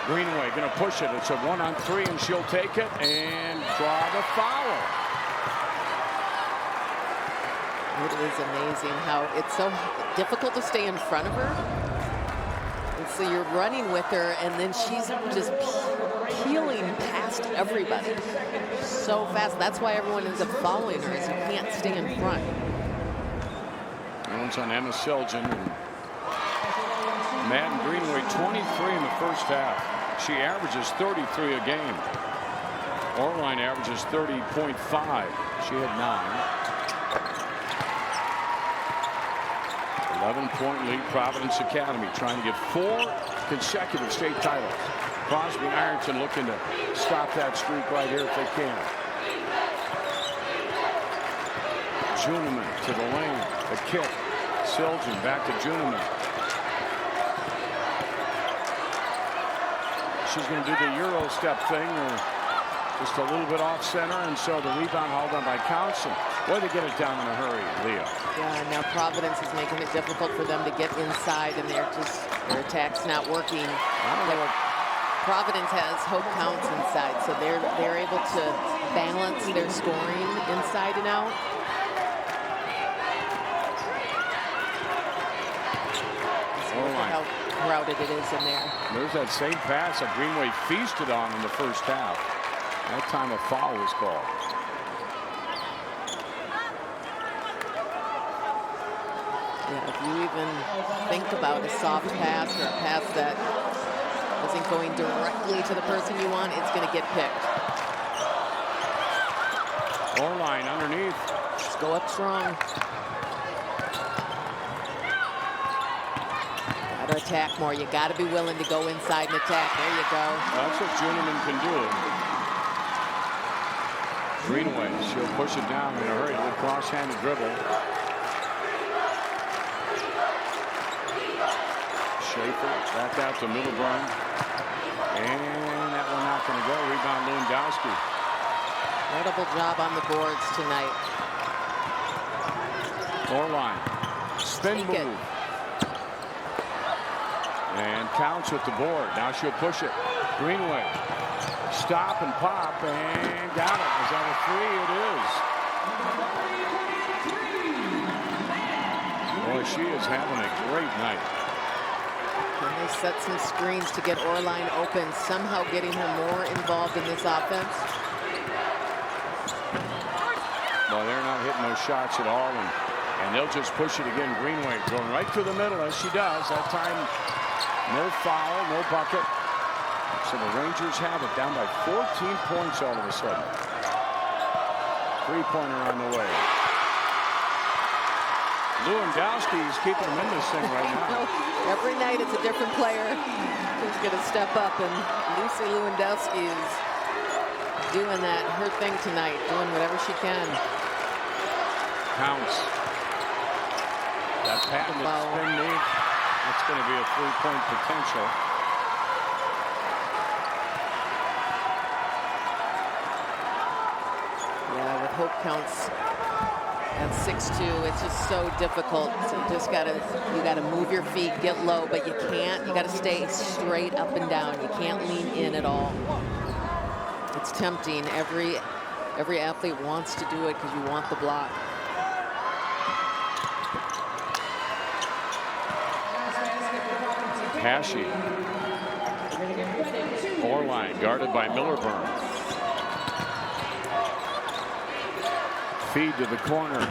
Greenway. Going to push it. It's a 1-on-3, and she'll take it and draw the foul. It is amazing how it's so difficult to stay in front of her. And so you're running with her, and then she's just peeling past everybody so fast. That's why everyone ends up following her, is you can't stay in front. That one's on Emma Seljan. Madden Greenway 23 in the first half. She averages 33 a game. Orline averages 30.5. She had 9. 11-point lead, Providence Academy trying to get 4 consecutive state titles. Crosby Ironton looking to stop that streak right here if they can. Juneman to the lane, the kick. Seljan back to Juneman. She's going to do the Euro step thing, just a little bit off center, and so the rebound hauled on by Counts. Boy, they get it down in a hurry, Leah. Yeah, now Providence is making it difficult for them to get inside, and their attack's not working. I don't know what Providence has Hope Counts inside, so they're able to balance their scoring inside and out. Look at how crowded it is in there. There's that same pass that Greenway feasted on in the first half. That time a foul was called. Yeah, if you even think about a soft pass or a pass that isn't going directly to the person you want, it's going to get picked. Oerlein underneath. Just go up strong. Got to attack more. You got to be willing to go inside and attack. There you go. That's what Juniman can do. Greenway, she'll push it down in a hurry. A cross-handed dribble. Schaefer back out to Middleburn. And that one not going to go. Rebound Lewandowski. Incredible job on the boards tonight. Oerlein. Spin move. And counts with the board. Now she'll push it. Greenway. Stop and pop. And got it. Is that a three? It is. Boy, she is having a great night. And they set some screens to get Oerlein open, somehow getting her more involved in this offense. Well, they're not hitting those shots at all, and they'll just push it again. Greenway going right through the middle as she does. That time, no foul, no bucket. So the Rangers have it down by 14 points all of a sudden. Three-pointer on the way. Lewandowski is keeping them in this thing right now. Every night it's a different player who's going to step up, and Lucy Lewandowski is doing that, her thing tonight, doing whatever she can. Counts. That patented spin move, that's going to be a three-point potential. Yeah, with Hope Counts at 6'2", it's just so difficult. So you gotta move your feet, get low, but you can't. You gotta stay straight up and down. You can't lean in at all. It's tempting. Every athlete wants to do it because you want the block. Hashi. Oerlein guarded by Millerburn. Feed to the corner.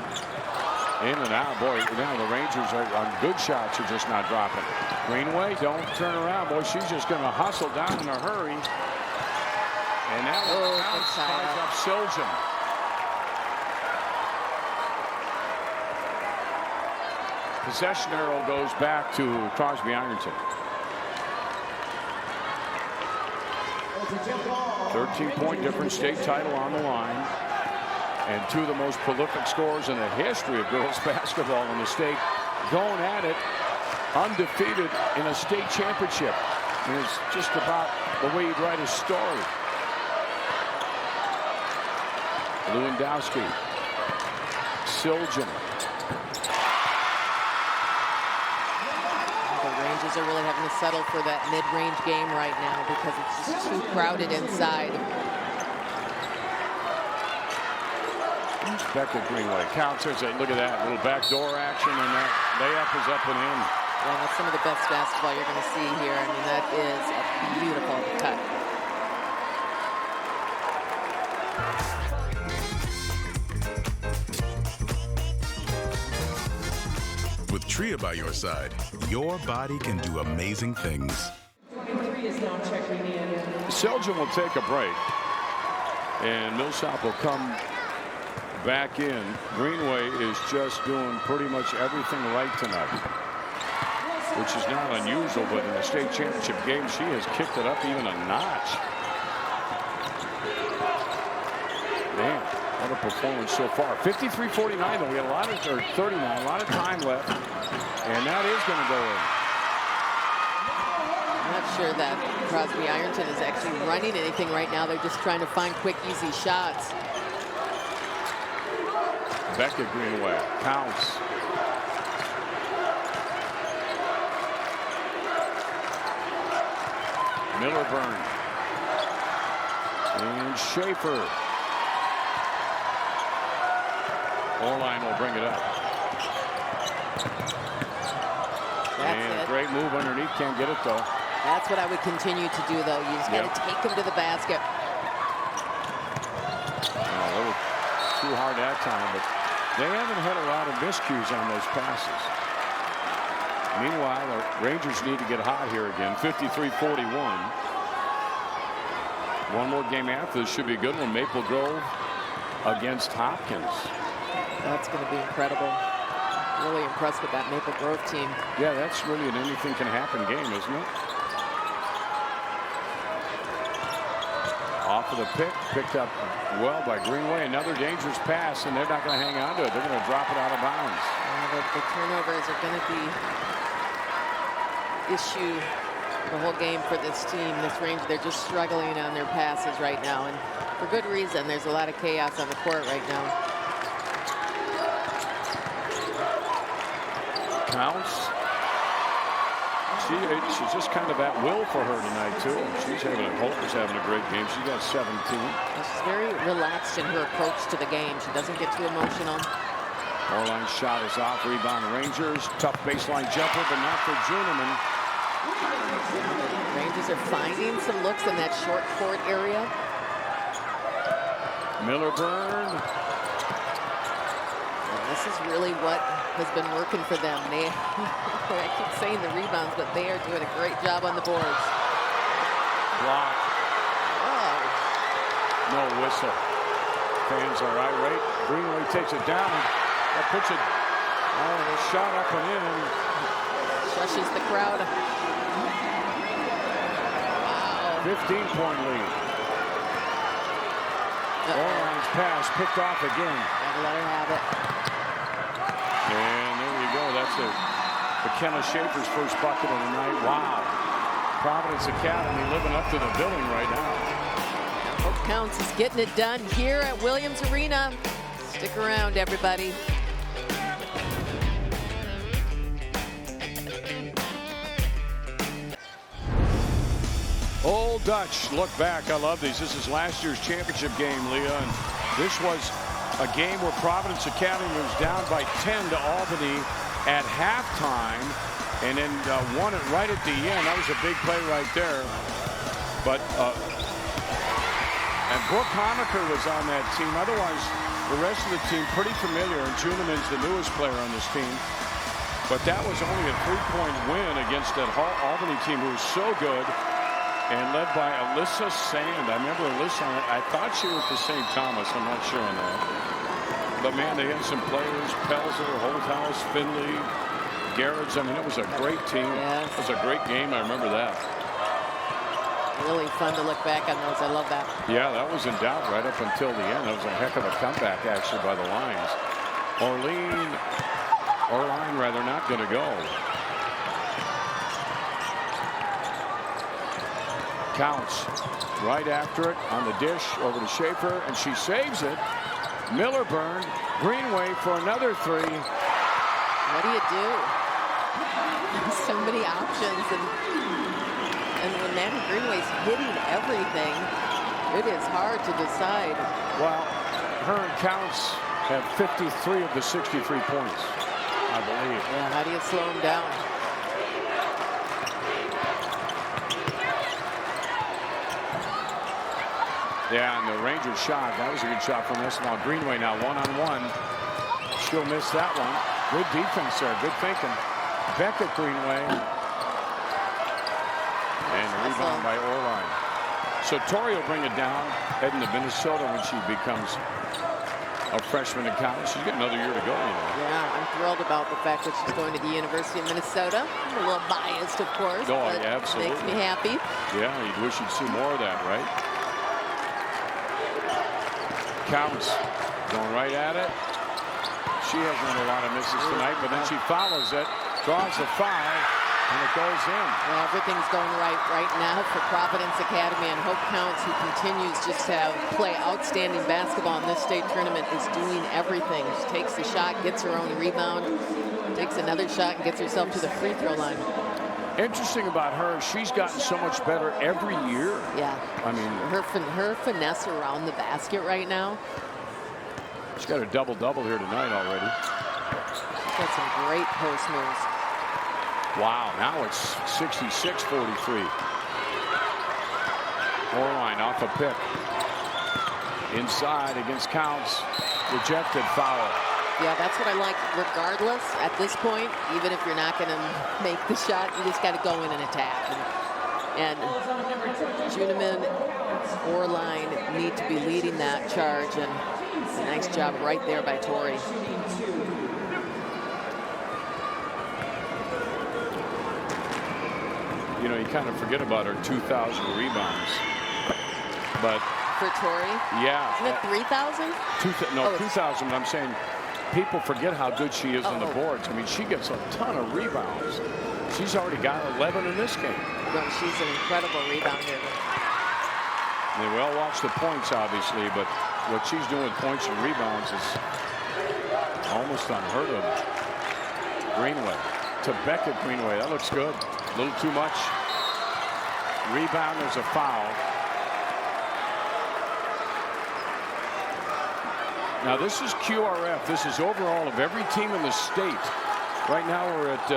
In and out. Boy, now the Rangers are on good shots are just not dropping. Greenway, don't turn around. Boy, she's just going to hustle down in a hurry. And that one ties up Siljan. Possession arrow goes back to Crosby Ironton. 13-point difference, state title on the line. And two of the most prolific scorers in the history of girls basketball in the state going at it undefeated in a state championship. And it's just about the way you'd write a story. Lewandowski. Siljan. The Rangers are really having to settle for that mid-range game right now because it's just too crowded inside. Becca Greenway counts. Look at that little backdoor action, and that layup is up and in. Yeah, that's some of the best basketball you're going to see here. I mean, that is a beautiful cut. With Tria by your side, your body can do amazing things. Siljan will take a break, and Millsap will come back in. Greenway is just doing pretty much everything right tonight, which is not unusual, but in the state championship game, she has kicked it up even a notch. Man, what a performance so far. 53-49, though. We had a lot of, or 39, a lot of time left, and that is going to go in. I'm not sure that Crosby Ironton is actually running anything right now. They're just trying to find quick, easy shots. Becca Greenway counts. Millerburn. And Schaefer. Oerlein will bring it up. And great move underneath. Can't get it, though. That's what I would continue to do, though. You just got to take them to the basket. A little too hard that time, but they haven't had a lot of miscues on those passes. Meanwhile, the Rangers need to get hot here again. 53-41. One more game after this should be a good one. Maple Grove against Hopkins. That's going to be incredible. Really impressed with that Maple Grove team. Yeah, that's really an anything can happen game, isn't it? Off of the pick, picked up well by Greenway. Another dangerous pass, and they're not going to hang on to it. They're going to drop it out of bounds. The turnovers are going to be issue the whole game for this team. This Ranger, they're just struggling on their passes right now, and for good reason. There's a lot of chaos on the court right now. Counts. She's just kind of at will for her tonight, too. Holker's having a great game. She got 17. She's very relaxed in her approach to the game. She doesn't get too emotional. Orline's shot is off. Rebound Rangers. Tough baseline jumper, but not for Juneman. Rangers are finding some looks in that short court area. Miller-Byrne. This is really what has been working for them. I keep saying the rebounds, but they are doing a great job on the boards. Block. Oh. No whistle. Fans are irate. Greenway takes it down. That puts it. Oh, shot up and in. Shushes the crowd. Wow. 15-point lead. Orline's pass picked off again. Gotta let her have it. And there you go. That's McKenna Schaefer's first bucket of the night. Wow. Providence Academy living up to the billing right now. Hope Counts is getting it done here at Williams Arena. Stick around, everybody. Old Dutch, look back. I love these. This is last year's championship game, Leah. And this was a game where Providence Academy was down by 10 to Albany at halftime and then won it right at the end. That was a big play right there. But and Brooke Honaker was on that team. Otherwise, the rest of the team pretty familiar. And Juneman's the newest player on this team. But that was only a 3-point win against that Albany team who was so good and led by Alyssa Sand. I remember Alyssa. I thought she was the St. Thomas. I'm not sure on that. But, man, they had some players, Pelzer, Holthouse, Finley, Garrett's. I mean, it was a great team. Yes. It was a great game. I remember that. Really fun to look back on those. I love that. Yeah, that was in doubt right up until the end. That was a heck of a comeback, actually, by the Lions. Orline, not going to go. Counts right after it on the dish over to Schaefer, and she saves it. Miller-Byrne, Greenway for another three. What do you do? So many options, and when Maddie Greenway's hitting everything, it is hard to decide. Well, her and Counts have 53 of the 63 points, I believe. Yeah, how do you slow them down? Yeah, and the Rangers shot. That was a good shot from Esmal. Greenway now one-on-one. She'll miss that one. Good defense there. Good thinking. Beckett Greenway. And a rebound by Orline. So Tori will bring it down, heading to Minnesota when she becomes a freshman in college. She's got another year to go, you know. Yeah, I'm thrilled about the fact that she's going to the University of Minnesota. I'm a little biased, of course. Oh, but yeah, absolutely. Makes me happy. Yeah, you'd wish you'd see more of that, right? Counts going right at it. She hasn't had a lot of misses tonight, but then she follows it, draws the foul, and it goes in. Well, everything's going right now for Providence Academy, and Hope Counts, who continues just to play outstanding basketball in this state tournament, is doing everything. She takes the shot, gets her own rebound, takes another shot, and gets herself to the free throw line. Interesting about her, she's gotten so much better every year. Yeah. I mean, her finesse around the basket right now. She's got a double-double here tonight already. She's got some great post moves. Wow, now it's 66-43. Orline off a pick. Inside against Counts. Rejected foul. Yeah, that's what I like. Regardless, at this point, even if you're not going to make the shot, you just got to go in and attack. And Juniman or Line need to be leading that charge, and it's a nice job right there by Tori. You know, you kind of forget about her 2,000 rebounds, but for Tori, yeah, isn't it 3,000? No, 2,000. But I'm saying people forget how good she is on the boards. I mean, she gets a ton of rebounds. She's already got 11 in this game. No, she's an incredible rebounder. They well watch the points, obviously, but what she's doing with points and rebounds is almost unheard of. Greenway to Beckett. Greenway, that looks good. A little too much. Rebound, there's a foul. Now this is QRF. This is overall of every team in the state. Right now we're at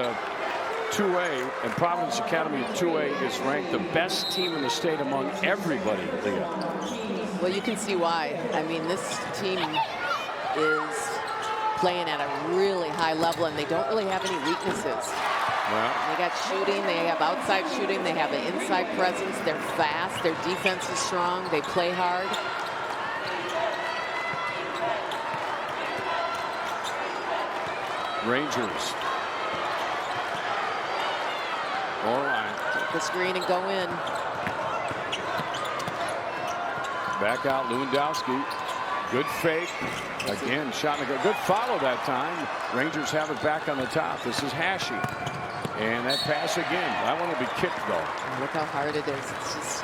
2A, and Providence Academy at 2A is ranked the best team in the state among everybody, Leah. Well, you can see why. I mean, this team is playing at a really high level, and they don't really have any weaknesses. Well, they got shooting, they have outside shooting, they have an inside presence, they're fast, their defense is strong, they play hard. Rangers. Orline. Take the screen and go in. Back out Lewandowski. Good fake. Again, shot in the good follow that time. Rangers have it back on the top. This is Hashi. And that pass again. That one will be kicked though. Look how hard it is. It's just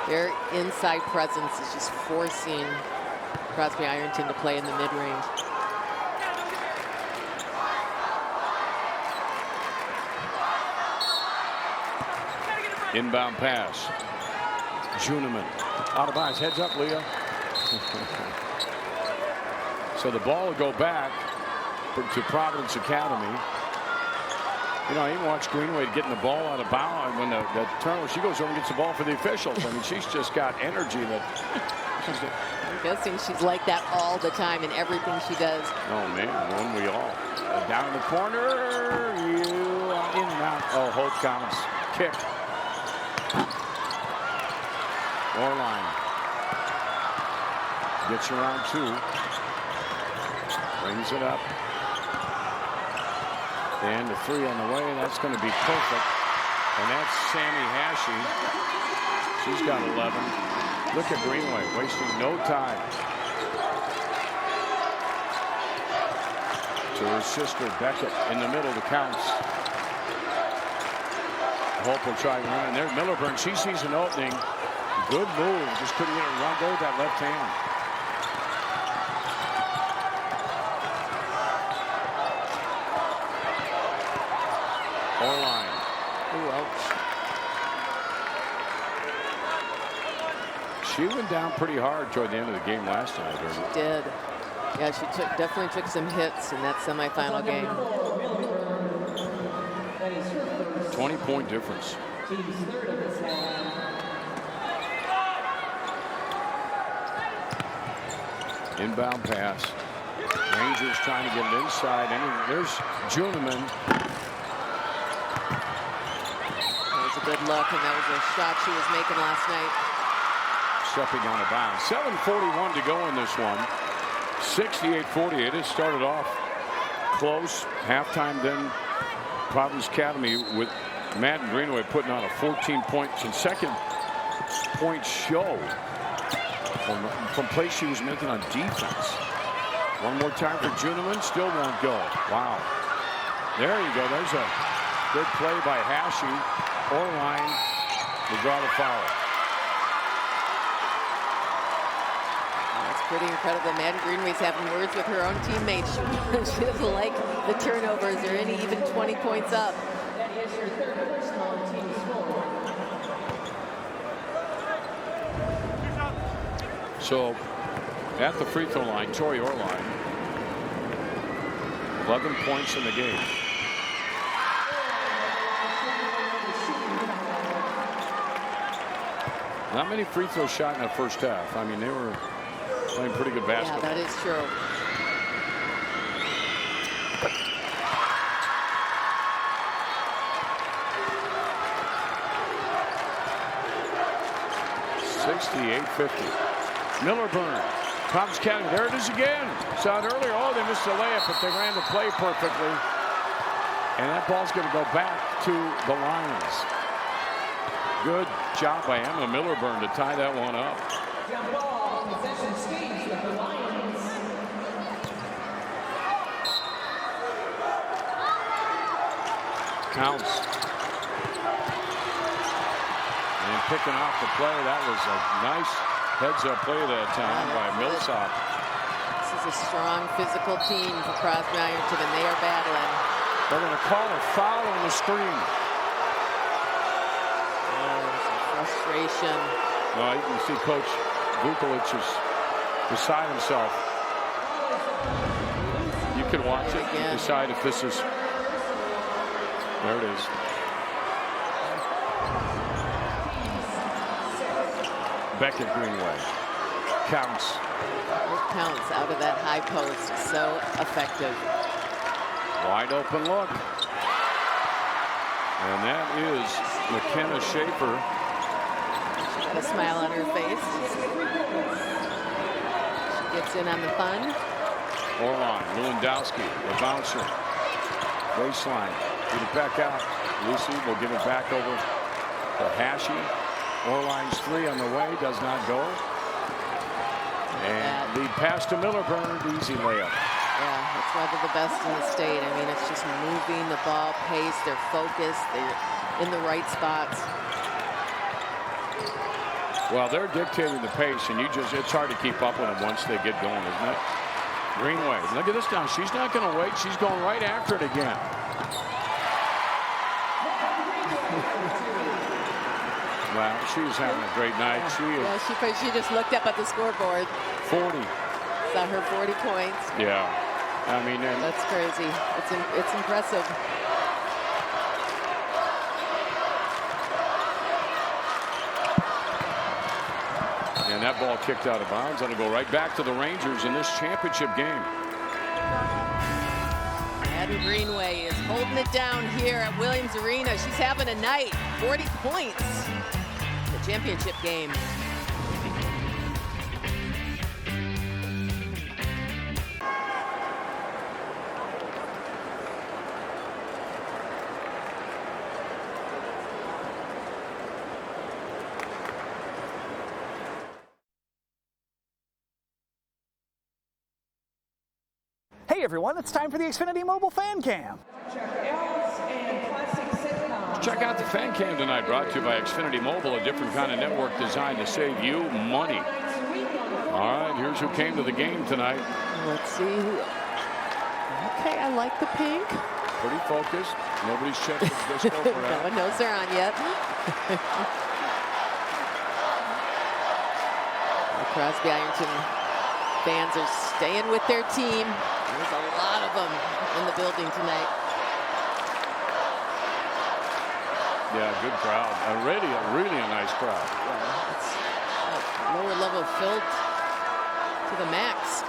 their inside presence is just forcing Crosby Ironton to play in the mid-range. Inbound pass. Juniman. Out of bounds. Heads up, Leah. So the ball will go back to Providence Academy. You know, I even watched Greenway getting the ball out of bounds when the turnover. She goes over and gets the ball for the officials. I mean, she's just got energy that. I'm guessing she's like that all the time in everything she does. Oh man, won't we all? Down in the corner, you are in and out. Oh, Holt counts. Kick. Orline gets around two. Brings it up. And the three on the way. That's going to be perfect. And that's Sammy Hashi. She's got 11. Look at Greenway wasting no time. To her sister Beckett in the middle of the counts. Hope will try to run. And there's Millerburn. She sees an opening. Good move. Just couldn't get it run. Go with that left hand. Orline. Ooh, ouch. She went down pretty hard toward the end of the game last night. She did. Yeah, she definitely took some hits in that semifinal game. 20-point difference. Inbound pass. Rangers trying to get it inside. And there's Juniman. That was a good look, and that was a shot she was making last night. Stepping out of bounds. 7:41 to go in this one. 68-48. It started off close. Halftime then Providence Academy with Madden Greenway putting on a 14-point consecutive point show from plays she was making on defense. One more time for Juniman. Still won't go. Wow. There you go. There's a good play by Hashi. Orline to draw the foul. That's pretty incredible. Madden Greenway's having words with her own teammates. She doesn't like the turnovers or any even 20 points up. So at the free throw line, Tori Orline, 11 points in the game. Not many free throws shot in that first half. I mean, they were playing pretty good basketball. Yeah, that is true. 88-50. Millerburn. Providence Academy. There it is again. Saw it earlier. Oh, they missed the layup, but they ran the play perfectly. And that ball's going to go back to the Lions. Good job by Emma Millerburn to tie that one up. Counts. And picking off the play. That was a nice heads-up play that time by Millsop. This is a strong physical team for Crosby Ironton, and they are battling. They're going to call a foul on the screen. Frustration. Well, you can see Coach Vukovic is beside himself. You can watch it and decide if this is. There it is. Beckett Greenway. Counts. Counts out of that high post. So effective. Wide open look. And that is McKenna Schaefer. She's got a smile on her face. She gets in on the fun. Orline, Lewandowski, the bouncer. Baseline. Get it back out. Lucy will give it back over to Hashi. Orline's three on the way. Does not go. And lead pass to Millerburn. Easy layup. Yeah, that's why they're the best in the state. I mean, it's just moving the ball, pace, they're focused, they're in the right spots. Well, they're dictating the pace, and it's hard to keep up with them once they get going, isn't it? Greenway, look at this now. She's not going to wait. She's going right after it again. Well, she's having a great night. She just looked up at the scoreboard. 40. Saw her 40 points. Yeah. I mean, that's crazy. It's impressive. And that ball kicked out of bounds. That'll go right back to the Rangers in this championship game. Madden Greenway is holding it down here at Williams Arena. She's having a night. 40 points. The championship game. Hey everyone, it's time for the Xfinity Mobile Fan Cam. Check out the Fan Cam tonight, brought to you by Xfinity Mobile, a different kind of network designed to save you money. All right, here's who came to the game tonight. Let's see. Okay, I like the pink. Pretty focused. Nobody's checked the disco for that. No one knows they're on yet. The Crosby Ironton fans are staying with their team. There's a lot of them in the building tonight. Yeah, good crowd. Really a nice crowd. Yeah, it's a lower level filled to the max.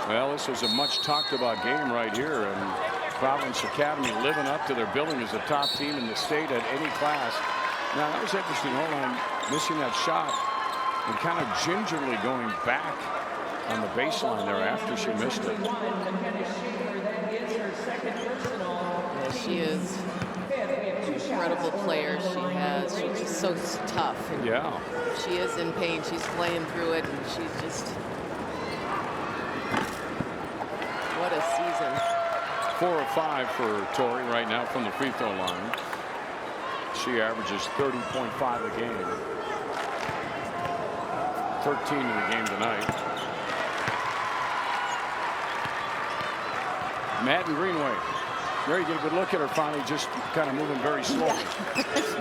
Well, this was a much talked about game right here, and Providence Academy living up to their billing as the top team in the state at any class. Now, that was interesting. Orline missing that shot and kind of gingerly going back on the baseline there after she missed it. Yeah, she is an incredible player. She's just so tough. And yeah. She is in pain. She's playing through it, and she's just, what a season. 4 of 5 for Tori right now from the free throw line. She averages 30.5 a game. 13 in the game tonight. Madden Greenway. There you get a good look at her finally, just kind of moving very slowly.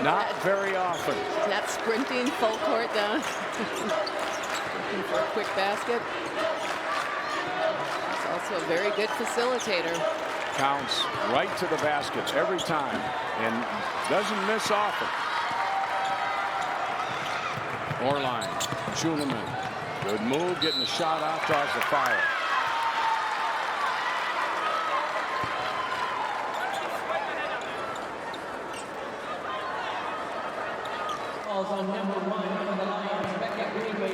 Not very often. Not sprinting full court down. Looking for a quick basket. She's also a very good facilitator. Counts right to the baskets every time and doesn't miss often. Orline, Schuneman. Good move, getting the shot out, draws the fire. On number 1 for the Lions, Beckett Greenway.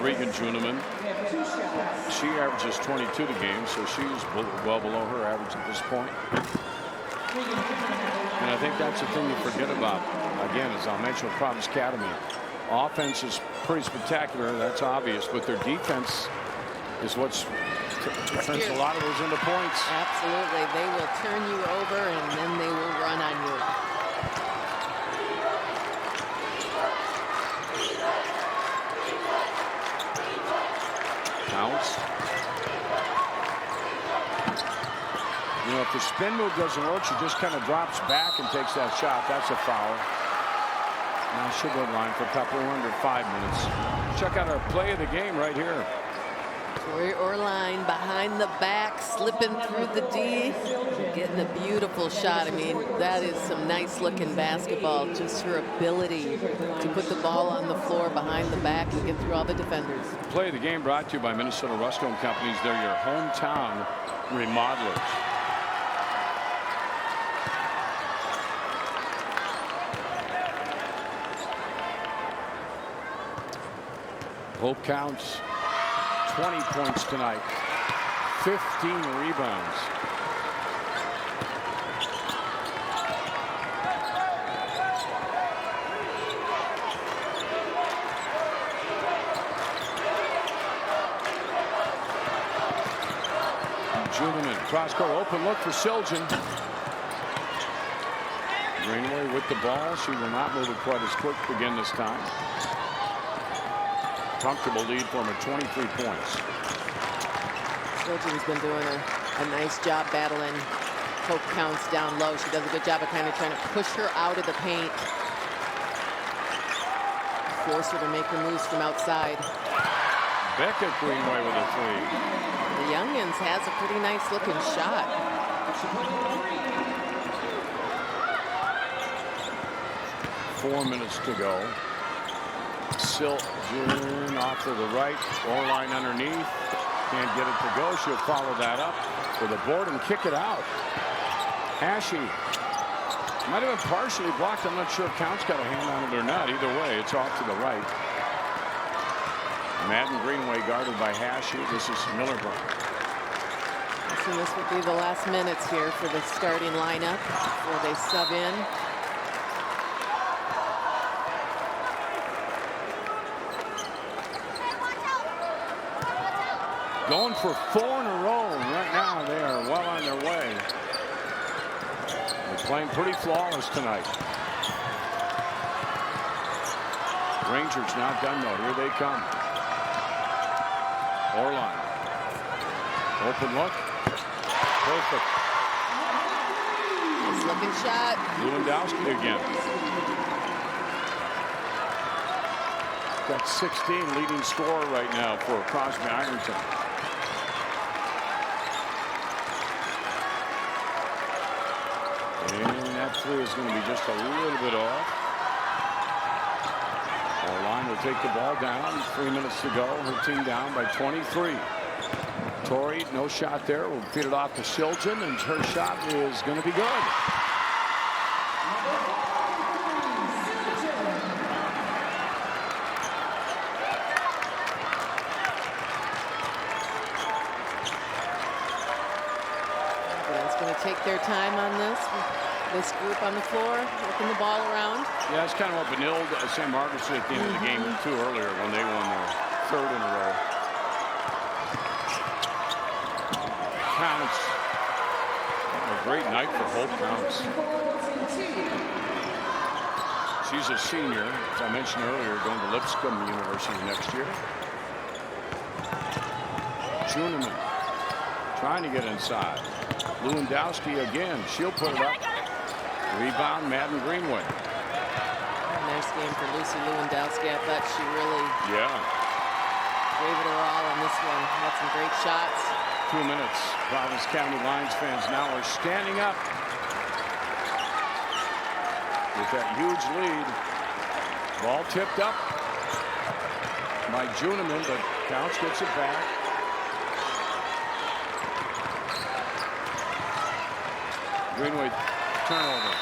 Regan Juneman. She averages 22 a game, so she's well below her average at this point. And I think that's the thing you forget about. Again, as I mentioned with Providence Academy, offense is pretty spectacular. That's obvious, but their defense is what's turns a lot of those into points. Absolutely. They will turn you over, and then they will run on you. Counts. You know, if the spin move doesn't work, she just kind of drops back and takes that shot. That's a foul. Now she'll go line for a couple under 5 minutes. Check out our play of the game right here. Tori Orline behind the back, slipping through the D, getting a beautiful shot. I mean, that is some nice looking basketball. Just her ability to put the ball on the floor behind the back and get through all the defenders. Play of the game brought to you by Minnesota Rust-Owned Companies. They're your hometown remodelers. Hope counts 20 points tonight, 15 rebounds. Juneman, cross-court open look for Siljan. Greenway with the ball. She will not move it quite as quick again this time. Comfortable lead for him at 23 points. Siljan's been doing a nice job battling Hope Counts down low. She does a good job of kind of trying to push her out of the paint. Force her to make her moves from outside. Becca Greenway with a three. The Youngins has a pretty nice looking shot. 4 minutes to go. Siljan off to the right. Orline underneath. Can't get it to go. She'll follow that up with a board and kick it out. Ashe might have been partially blocked. I'm not sure if Counts got a hand on it or not. Either way, it's off to the right. Madden Greenway guarded by Ashe. This is Millerbrook. So this would be the last minutes here for the starting lineup before they sub in. Going for 4 in a row. Right now, they are well on their way. They're playing pretty flawless tonight. Rangers not done, though. Here they come. Orline. Open look. Perfect. Nice looking shot. Lewandowski again. Got 16, leading scorer right now for Crosby Ironton. And that three is going to be just a little bit off. Orline will take the ball down. 3 minutes to go. Her team down by 23. Tori, no shot there. Will feed it off to Siljan, and her shot is going to be good. Take their time on this group on the floor, working the ball around. Yeah, that's kind of what Benilde St. Margaret's did at the end of the game too earlier when they won their 3rd in a row. Counts. A great night for Hope Counts. She's a senior, as I mentioned earlier, going to Lipscomb University next year. Juneman trying to get inside. Lewandowski again. She'll put it up. Rebound, Madden Greenway. Nice game for Lucy Lewandowski. I thought she really gave it her all on this one. Had some great shots. 2 minutes. Providence County Lions fans now are standing up with that huge lead. Ball tipped up by Juneman, but Counts gets it back. Greenway turnover.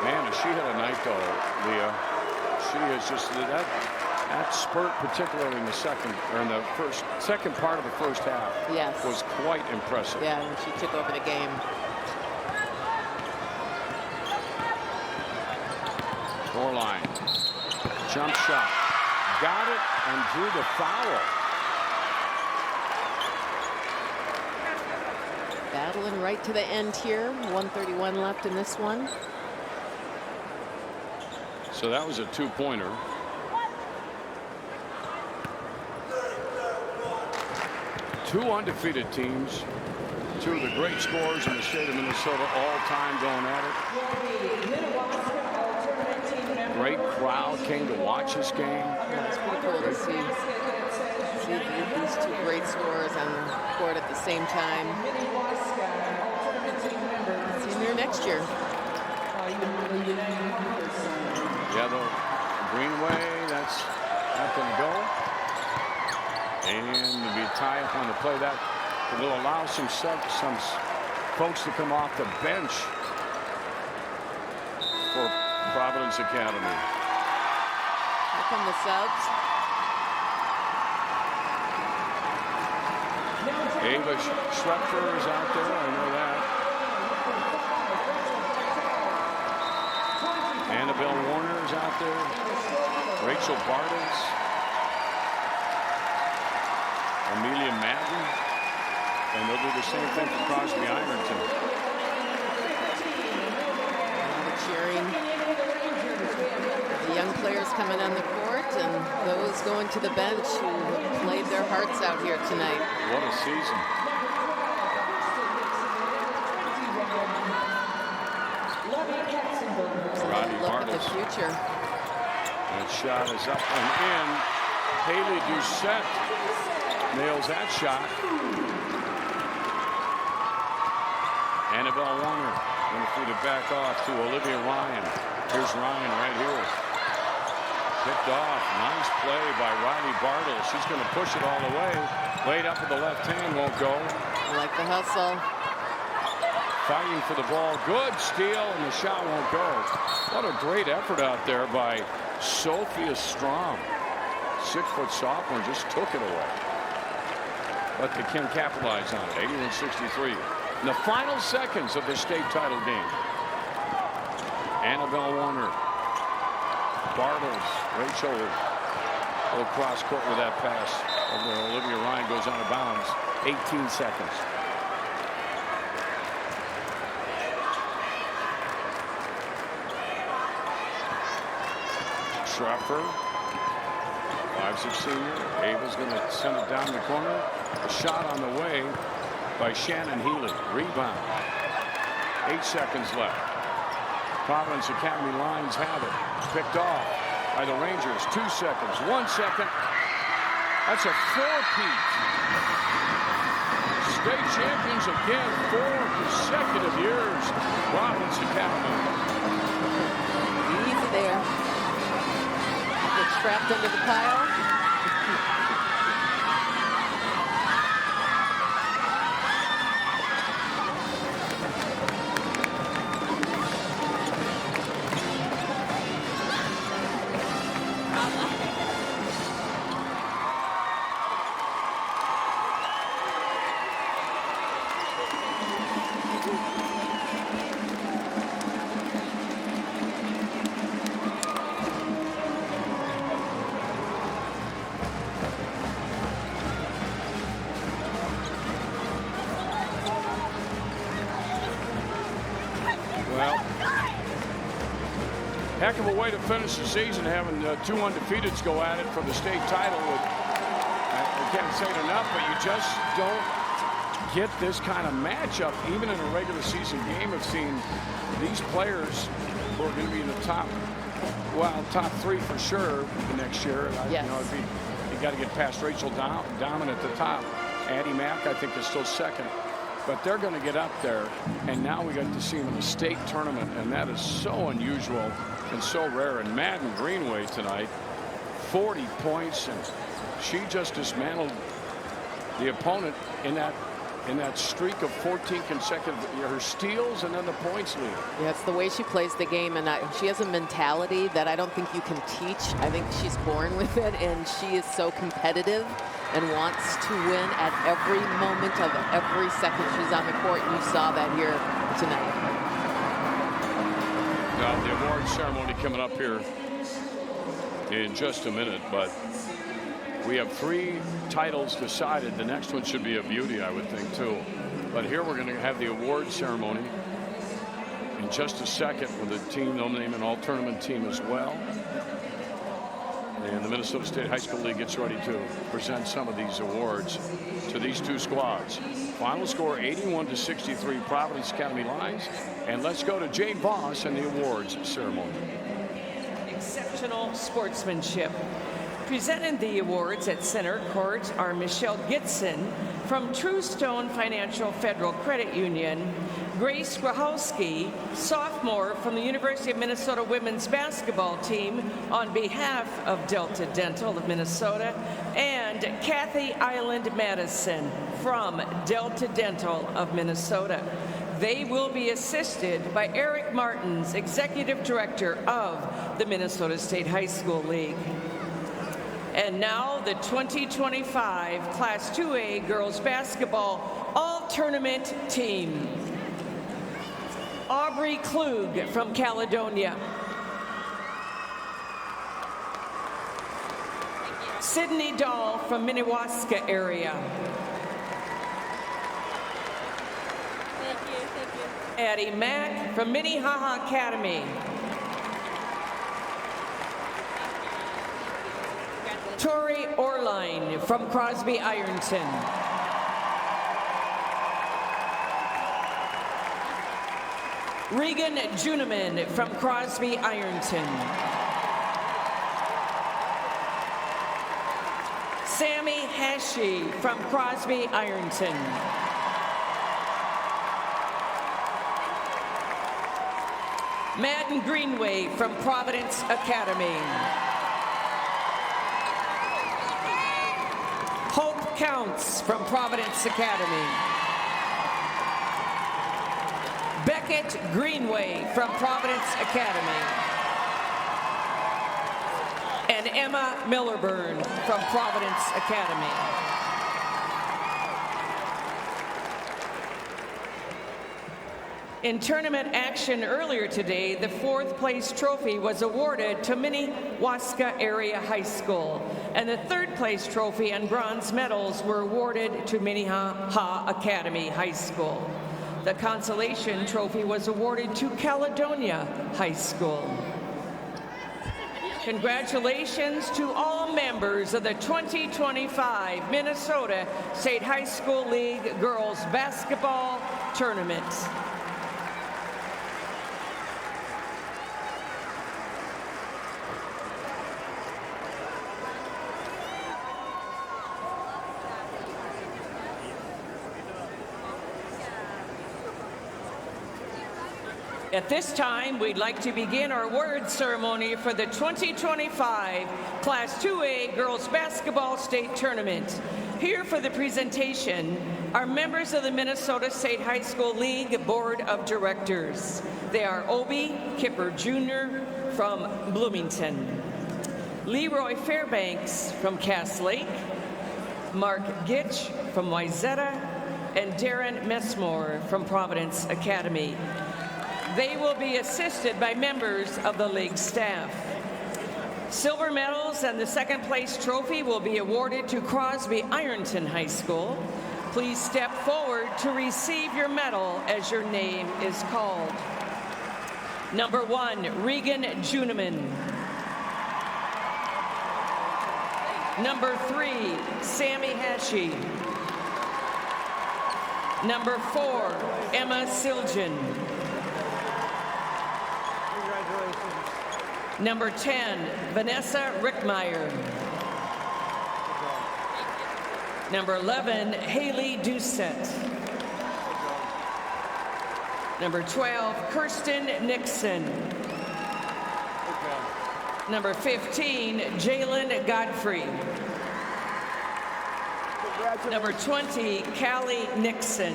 Man, she had a night though, Leah. she is just that spurt, particularly in the second part of the first half. Yes. Was quite impressive. Yeah, when she took over the game. Score line. Jump shot. Got it and drew the foul. Battling right to the end here. 1:31 left in this one. So that was a two-pointer. Two undefeated teams. Two of the great scorers in the state of Minnesota all time going at it. Great crowd came to watch this game. Yeah, it's pretty cool to see these two great scorers on the court at the same time. See you there next year. Yeah, the Greenway, that's not going to go. And to be tied up on the play, that will allow some folks to come off the bench for Providence Academy. Here come the subs. Ava Schroepfer is out there, I know that. Annabelle Warner is out there. Rachel Bartels. Amelia Madden. And they'll do the same thing for Crosby Ironton. Cheering. The young players coming on the court and those going to the bench who have played their hearts out here tonight. What a season. Rodney Look at the Bartels. future. That shot is up and in. Haley Doucette nails that shot. Annabelle Warner going to feed it back off to Olivia Ryan. Here's Ryan right here. Picked off. Nice play by Riley Bartels. She's going to push it all the way. Laid up with the left hand. Won't go. I like the hustle. Fighting for the ball. Good steal, and the shot won't go. What a great effort out there by Sophia Strom. 6-foot sophomore just took it away. But they can capitalize on it. 81-63. In the final seconds of the state title game. Annabelle Warner. Bartels. Rachel will cross court with that pass. Olivia Ryan goes out of bounds. 18 seconds. Schroepfer. 5'6" senior. Ava's going to send it down the corner. A shot on the way by Shannon Healy. Rebound. 8 seconds left. Providence Academy Lions have it. Picked off by the Rangers. 2 seconds. 1 second. That's a four-peat. State champions again. 4 consecutive years. Providence Academy. Easy there. Get trapped under the pile. Heck of a way to finish the season, having 2 undefeateds go at it for the state title. I can't say it enough, but you just don't get this kind of matchup, even in a regular season game. I've seen these players who are going to be in the top 3 for sure the next year. Yes. You got to get past Rachel Dahman at the top. Addie Mack, I think, is still second. But they're going to get up there, and now we got to see them in the state tournament, and that is so unusual and so rare. And Madden Greenway tonight, 40 points, and she just dismantled the opponent in that in that streak of 14 consecutive, her steals and then the points lead. Yeah, it's the way she plays the game, and she has a mentality that I don't think you can teach. I think she's born with it, and she is so competitive and wants to win at every moment of every second she's on the court, and you saw that here tonight. Now, the award ceremony coming up here in just a minute, but we have 3 titles decided. The next one should be a beauty, I would think, too. But here we're going to have the award ceremony in just a second with the team. They'll name an all-tournament team as well. And the Minnesota State High School League gets ready to present some of these awards to these 2 squads. Final score 81-63, Providence Academy Lions. And let's go to Jane Voss and the awards ceremony. Exceptional sportsmanship. Presenting the awards at center court are Michelle Gitson from True Stone Financial Federal Credit Union, Grace Grahowski, sophomore from the University of Minnesota women's basketball team on behalf of Delta Dental of Minnesota, and Kathy Island Madison from Delta Dental of Minnesota. They will be assisted by Eric Martins, Executive Director of the Minnesota State High School League. And now the 2025 Class 2A Girls Basketball All-Tournament Team. Aubrey Klug from Caledonia. Sydney Dahl from Minnewaska area. Addie Mack from Minnehaha Academy. Tori Orline from Crosby Ironton. Regan Juneman from Crosby Ironton. Sammy Hashi from Crosby Ironton. Madden Greenway from Providence Academy. Hope Counts from Providence Academy. Beckett Greenway from Providence Academy. And Emma Millerburn from Providence Academy. In tournament action earlier today, the 4th place trophy was awarded to Minnewaska Area High School, and the 3rd place trophy and bronze medals were awarded to Minnehaha Academy High School. The consolation trophy was awarded to Caledonia High School. Congratulations to all members of the 2025 Minnesota State High School League Girls Basketball Tournament. At this time, we'd like to begin our award ceremony for the 2025 Class 2A Girls Basketball State Tournament. Here for the presentation are members of the Minnesota State High School League Board of Directors. They are Obi Kipper Jr. from Bloomington, Leroy Fairbanks from Cass Lake, Mark Gitch from Wayzata, and Darren Messmore from Providence Academy. They will be assisted by members of the league staff. Silver medals and the 2nd place trophy will be awarded to Crosby Ironton High School. Please step forward to receive your medal as your name is called. Number 1, Regan Juneman. Number 3, Sammy Hashi. Number 4, Emma Siljan. Number 10, Vanessa Rickmeyer. Number 11, Haley Doucette. Number 12, Kirsten Nixon. Number 15, Jalen Godfrey. Number 20, Callie Nixon.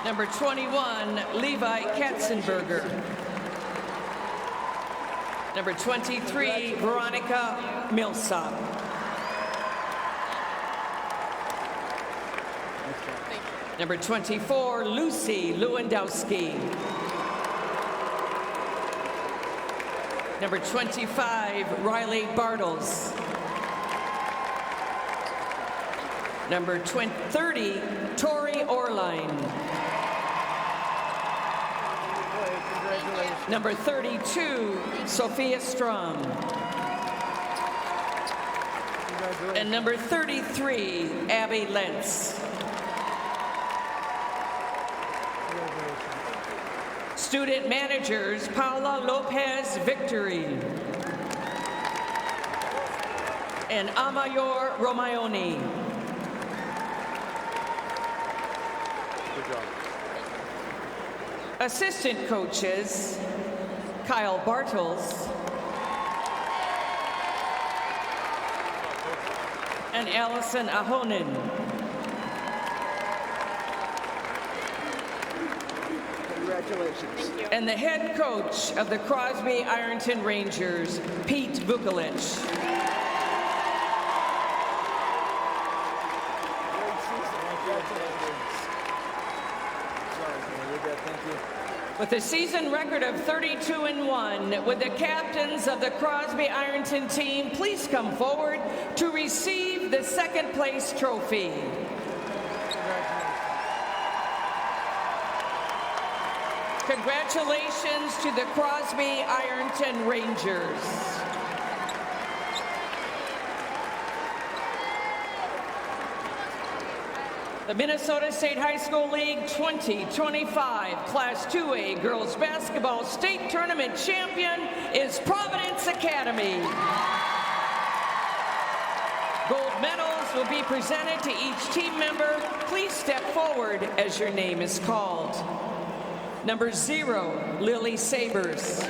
Number 21, Levi Katzenberger. Number 23, Veronica Millsap. Number 24, Lucy Lewandowski. Number 25, Riley Bartles. Number 30, Tori Orline. Number 32, Sophia Strom. And number 33, Abby Lentz. Student managers, Paula Lopez Victory and Amayor Romayoni. Assistant coaches, Kyle Bartels and Allison Ahonen. Congratulations. And the head coach of the Crosby Ironton Rangers, Pete Vukolich. With a season record of 32-1, would the captains of the Crosby Ironton team please come forward to receive the second place trophy. Congratulations to the Crosby Ironton Rangers. The Minnesota State High School League 2025 Class 2A Girls Basketball State Tournament champion is Providence Academy. Gold medals will be presented to each team member. Please step forward as your name is called. Number 0, Lily Sabers.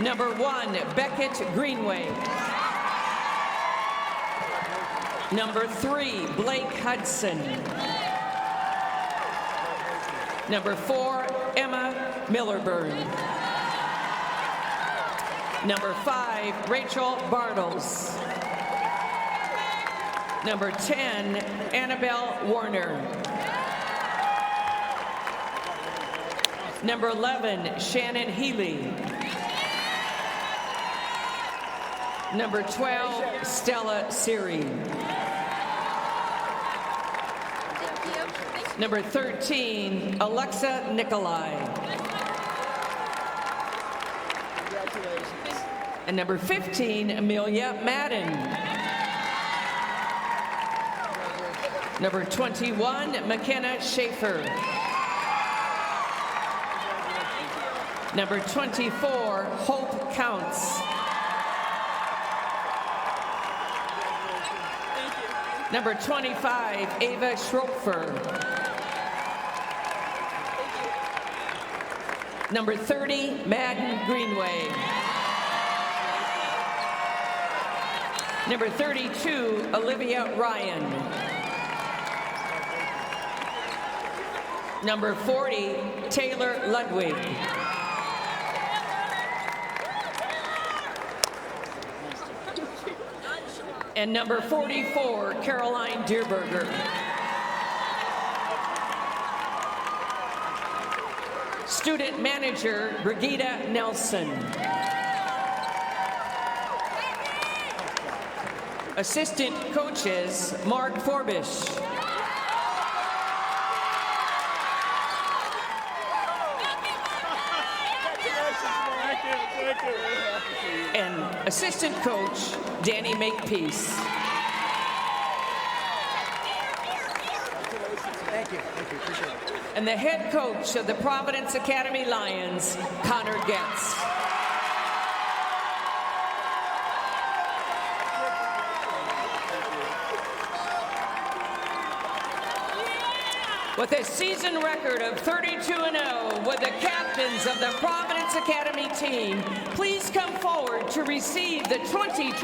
Number 1, Beckett Greenway. Number 3, Blake Hudson. Number 4, Emma Millerburn. Number 5, Rachel Bartles. Number 10, Annabelle Warner. Number 11, Shannon Healy. Number 12, Stella Siri. Number 13, Alexa Nikolai. And number 15, Amelia Madden. Number 21, McKenna Schaefer. Number 24, Hope Counts. Number 25, Ava Schroepfer. Number 30, Madden Greenway. Number 32, Olivia Ryan. Number 40, Taylor Ludwig. And number 44, Caroline Deerberger. Student manager, Brigida Nelson. Assistant coaches, Mark Forbish. And assistant coach, Danny Makepeace. Thank you. Appreciate it. And the head coach of the Providence Academy Lions, Connor Getz. with a season record of 32-0 with the captains of the Providence Academy team. Please come forward to receive the 2025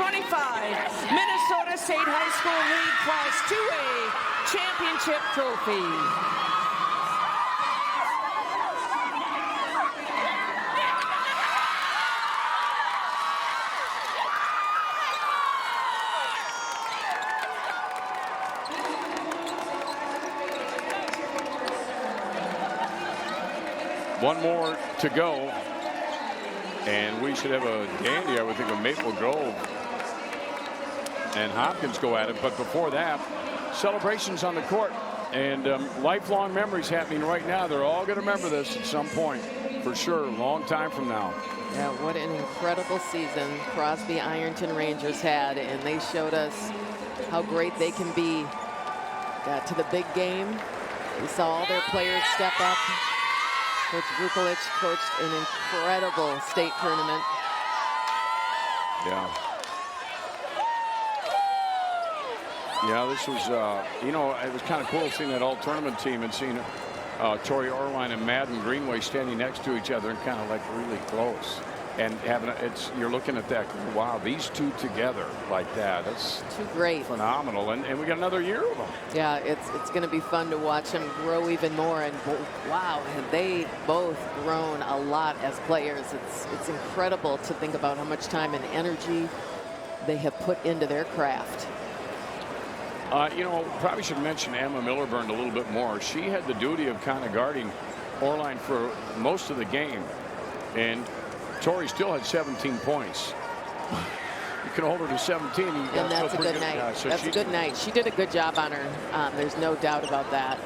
Minnesota State High School League Class 2A Championship Trophy. One more to go, and we should have a dandy, I would think, of Maple Grove and Hopkins go at it. But before that, celebrations on the court, and lifelong memories happening right now. They're all going to remember this at some point, for sure, a long time from now. Yeah, what an incredible season Crosby Ironton Rangers had, and they showed us how great they can be. Got to the big game. We saw all their players step up. Coach Vukovic coached an incredible state tournament. Yeah. Yeah, this was, you know, it was kind of cool seeing that all-tournament team and seeing Tori Orline and Madden Greenway standing next to each other and kind of like really close. And having you're looking at that, wow, these two together like that, that's too great, phenomenal. And we got another year of them. Yeah, it's going to be fun to watch them grow even more. And wow, have they both grown a lot as players. It's incredible to think about how much time and energy they have put into their craft. You know, probably should mention Emma Millerburn a little bit more. She had the duty of kind of guarding Orline for most of the game, and Tori still had 17 points. You can hold her to 17. And that's a good night. So that's a good night. She did a good job on her. There's no doubt about that.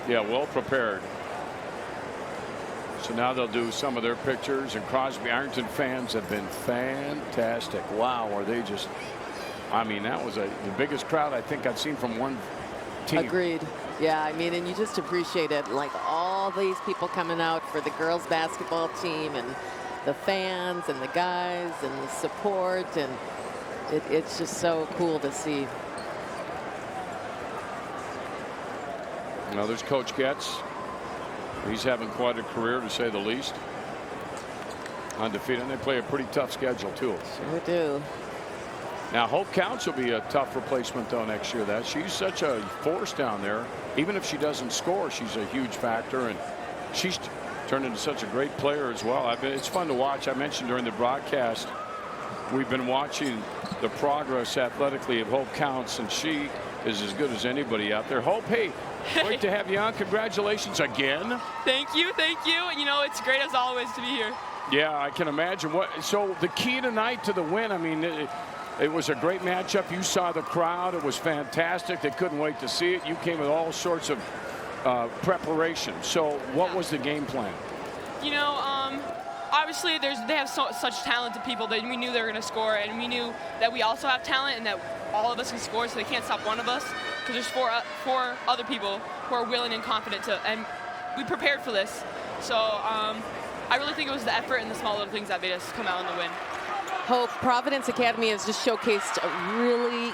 Yeah, well prepared. So now they'll do some of their pictures, and Crosby Ironton fans have been fantastic. Wow, are they just, I mean, that was the biggest crowd I think I've seen from one team. Agreed. Yeah, I mean, and you just appreciate it. Like all these people coming out for the girls basketball team, and the fans and the guys and the support, and it's just so cool to see. Now there's Coach Getz. He's having quite a career, to say the least. Undefeated, and they play a pretty tough schedule too. Sure do. Now Hope Counts will be a tough replacement though next year. She's such a force down there. Even if she doesn't score, she's a huge factor, and she's turned into such a great player as well. It's fun to watch. I mentioned during the broadcast, we've been watching the progress athletically of Hope Counts, and she is as good as anybody out there. Hope, hey, great to have you on. Congratulations again. Thank you. You know, it's great as always to be here. Yeah, I can imagine. So the key tonight to the win, I mean, it was a great matchup. You saw the crowd. It was fantastic. They couldn't wait to see it. You came with all sorts of preparation. So what was the game plan? You know, obviously they have such talented people that we knew they were going to score, and we knew that we also have talent and that all of us can score, so they can't stop one of us, because there's four other people who are willing and confident to, and we prepared for this. So I really think it was the effort and the small little things that made us come out in the win. Hope, Providence Academy has just showcased a really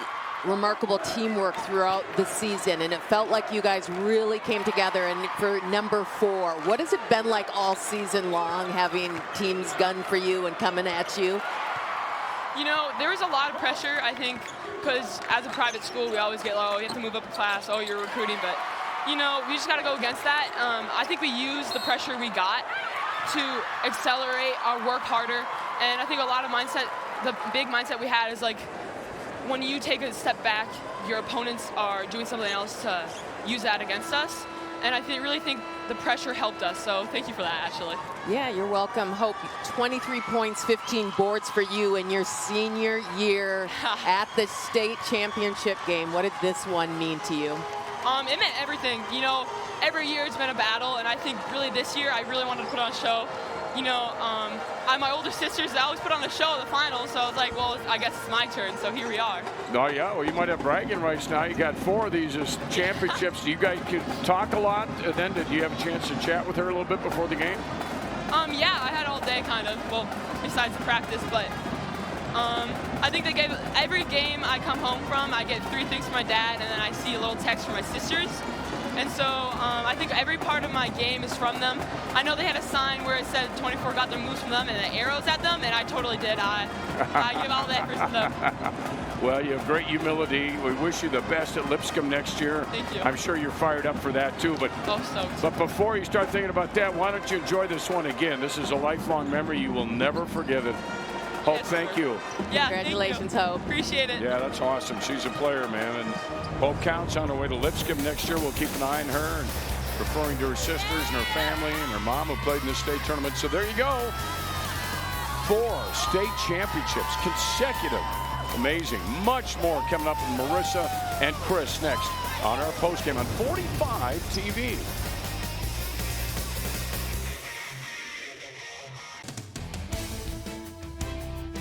remarkable teamwork throughout the season, and it felt like you guys really came together. And for number 4, what has it been like all season long, having teams gun for you and coming at you? You know, there was a lot of pressure, I think, because as a private school, we always get, oh, you have to move up a class, oh, you're recruiting, but, you know, we just got to go against that. I think we used the pressure we got to accelerate our work harder, and I think a lot of mindset, the big mindset we had is like, when you take a step back, your opponents are doing something else to use that against us. And I really think the pressure helped us. So thank you for that, actually. Yeah, you're welcome. Hope, 23 points, 15 boards for you in your senior year at the state championship game. What did this one mean to you? It meant everything. You know, every year it's been a battle. And I think really this year I really wanted to put on a show. You know, my older sisters, they always put on a show at the finals, so I was like, well, I guess it's my turn, so here we are. Oh, yeah, well, you might have bragging rights now. You got 4 of these as championships. You guys could talk a lot, and then did you have a chance to chat with her a little bit before the game? Yeah, I had all day, kind of, well, besides the practice, but I think they gave, every game I come home from, I get 3 things from my dad, and then I see a little text from my sisters. And so I think every part of my game is from them. I know they had a sign where it said 24 got their moves from them and the arrows at them, and I totally did. I give all the effort to them. Well, you have great humility. We wish you the best at Lipscomb next year. Thank you. I'm sure you're fired up for that too. But before you start thinking about that, why don't you enjoy this one again? This is a lifelong memory. You will never forget it. Hope, thank you. Yeah, congratulations, Hope. Appreciate it. Yeah, that's awesome. She's a player, man. And Hope Counts on her way to Lipscomb next year. We'll keep an eye on her, and referring to her sisters and her family and her mom who played in the state tournament. So there you go. 4 state championships consecutive. Amazing. Much more coming up with Marissa and Chris next on our postgame on 45 TV.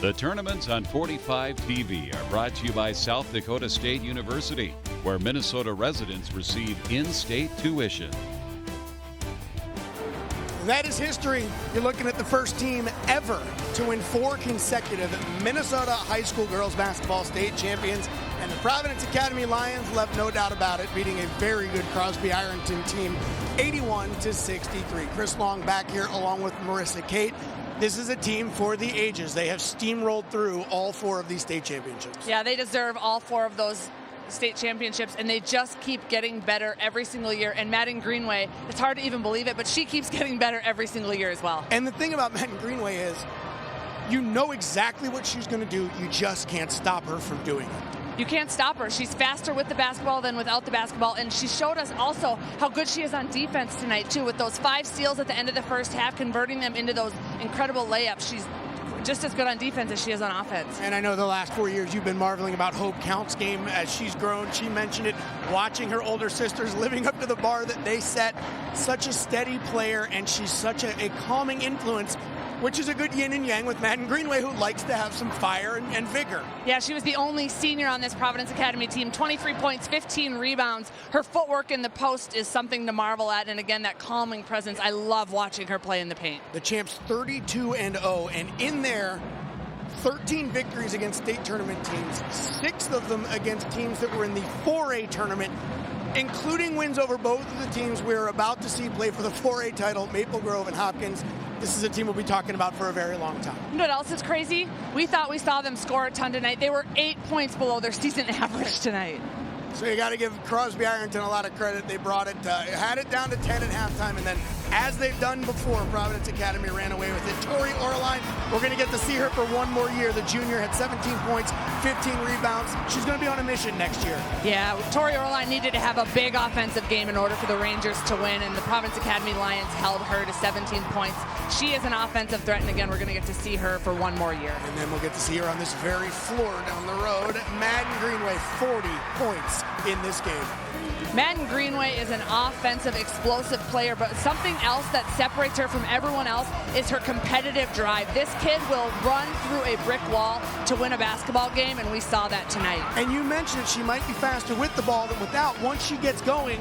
The tournaments on 45 TV are brought to you by South Dakota State University, where Minnesota residents receive in-state tuition. That is history. You're looking at the first team ever to win 4 consecutive Minnesota high school girls basketball state champions. And the Providence Academy Lions left no doubt about it, beating a very good Crosby Ironton team 81-63. Chris Long back here along with Marissa Kate. This is a team for the ages. They have steamrolled through all 4 of these state championships. Yeah, they deserve all 4 of those state championships, and they just keep getting better every single year. And Madden Greenway, it's hard to even believe it, but she keeps getting better every single year as well. And the thing about Madden Greenway is you know exactly what she's going to do. You just can't stop her from doing it. You can't stop her. She's faster with the basketball than without the basketball, and she showed us also how good she is on defense tonight, too, with those 5 steals at the end of the first half, converting them into those incredible layups. She's just as good on defense as she is on offense. And I know the last 4 years you've been marveling about Hope Counts' game as she's grown. She mentioned it, watching her older sisters living up to the bar that they set. Such a steady player, and she's such a calming influence, which is a good yin and yang with Madden Greenway, who likes to have some fire and vigor. Yeah, she was the only senior on this Providence Academy team. 23 points, 15 rebounds. Her footwork in the post is something to marvel at. And again, that calming presence. I love watching her play in the paint. The champs 32-0, and in there, 13 victories against state tournament teams, 6 of them against teams that were in the 4A tournament, including wins over both of the teams we're about to see play for the 4A title, Maple Grove and Hopkins. This is a team we'll be talking about for a very long time. You know what else is crazy? We thought we saw them score a ton tonight. They were 8 points below their season average tonight. So you got to give Crosby Ironton a lot of credit. They brought it, had it down to 10 at halftime, and then, as they've done before, Providence Academy ran away with it. Tori Orline, we're going to get to see her for one more year. The junior had 17 points, 15 rebounds. She's going to be on a mission next year. Yeah, Tori Orline needed to have a big offensive game in order for the Rangers to win, and the Providence Academy Lions held her to 17 points. She is an offensive threat, and again, we're going to get to see her for one more year. And then we'll get to see her on this very floor down the road. Madden Greenway, 40 points in this game. Madden Greenway is an offensive, explosive player, but something else that separates her from everyone else is her competitive drive. This kid will run through a brick wall to win a basketball game, and we saw that tonight. And you mentioned she might be faster with the ball than without. Once she gets going,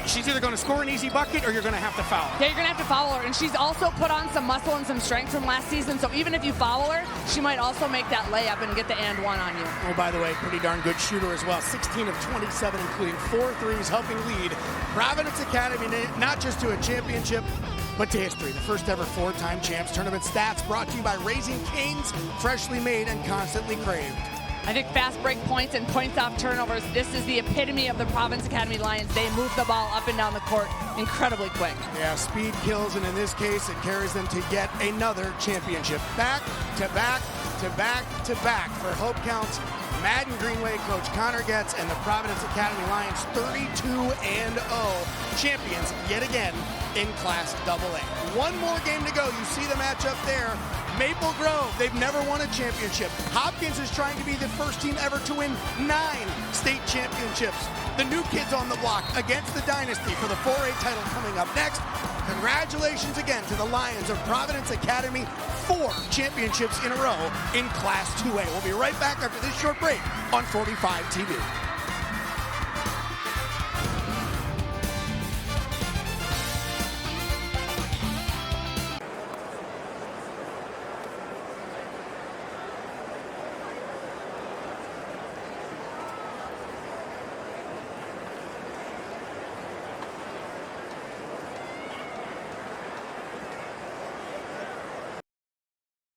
she's either going to score an easy bucket or you're going to have to foul her. Yeah, you're going to have to foul her, and she's also put on some muscle and some strength from last season, so even if you foul her, she might also make that layup and get the and one on you. Oh, by the way, pretty darn good shooter as well. 16 of 27, including 4 threes, helping lead Providence Academy not just to a championship, but to history. The first ever 4-time champs. Tournament stats brought to you by Raising Cane's, freshly made and constantly craved. I think fast break points and points off turnovers, this is the epitome of the Providence Academy Lions. They move the ball up and down the court incredibly quick. Yeah, speed kills, and in this case, it carries them to yet another championship. Back to back to back to back for Hope Counts. Madden Greenway, Coach Connor Getz, and the Providence Academy Lions 32-0 champions yet again in Class AA. One more game to go. You see the matchup there. Maple Grove, they've never won a championship. Hopkins is trying to be the first team ever to win 9 state championships. The new kids on the block against the Dynasty for the 4A title coming up next. Congratulations again to the Lions of Providence Academy. 4 championships in a row in Class 2A. We'll be right back after this short break on 45 TV.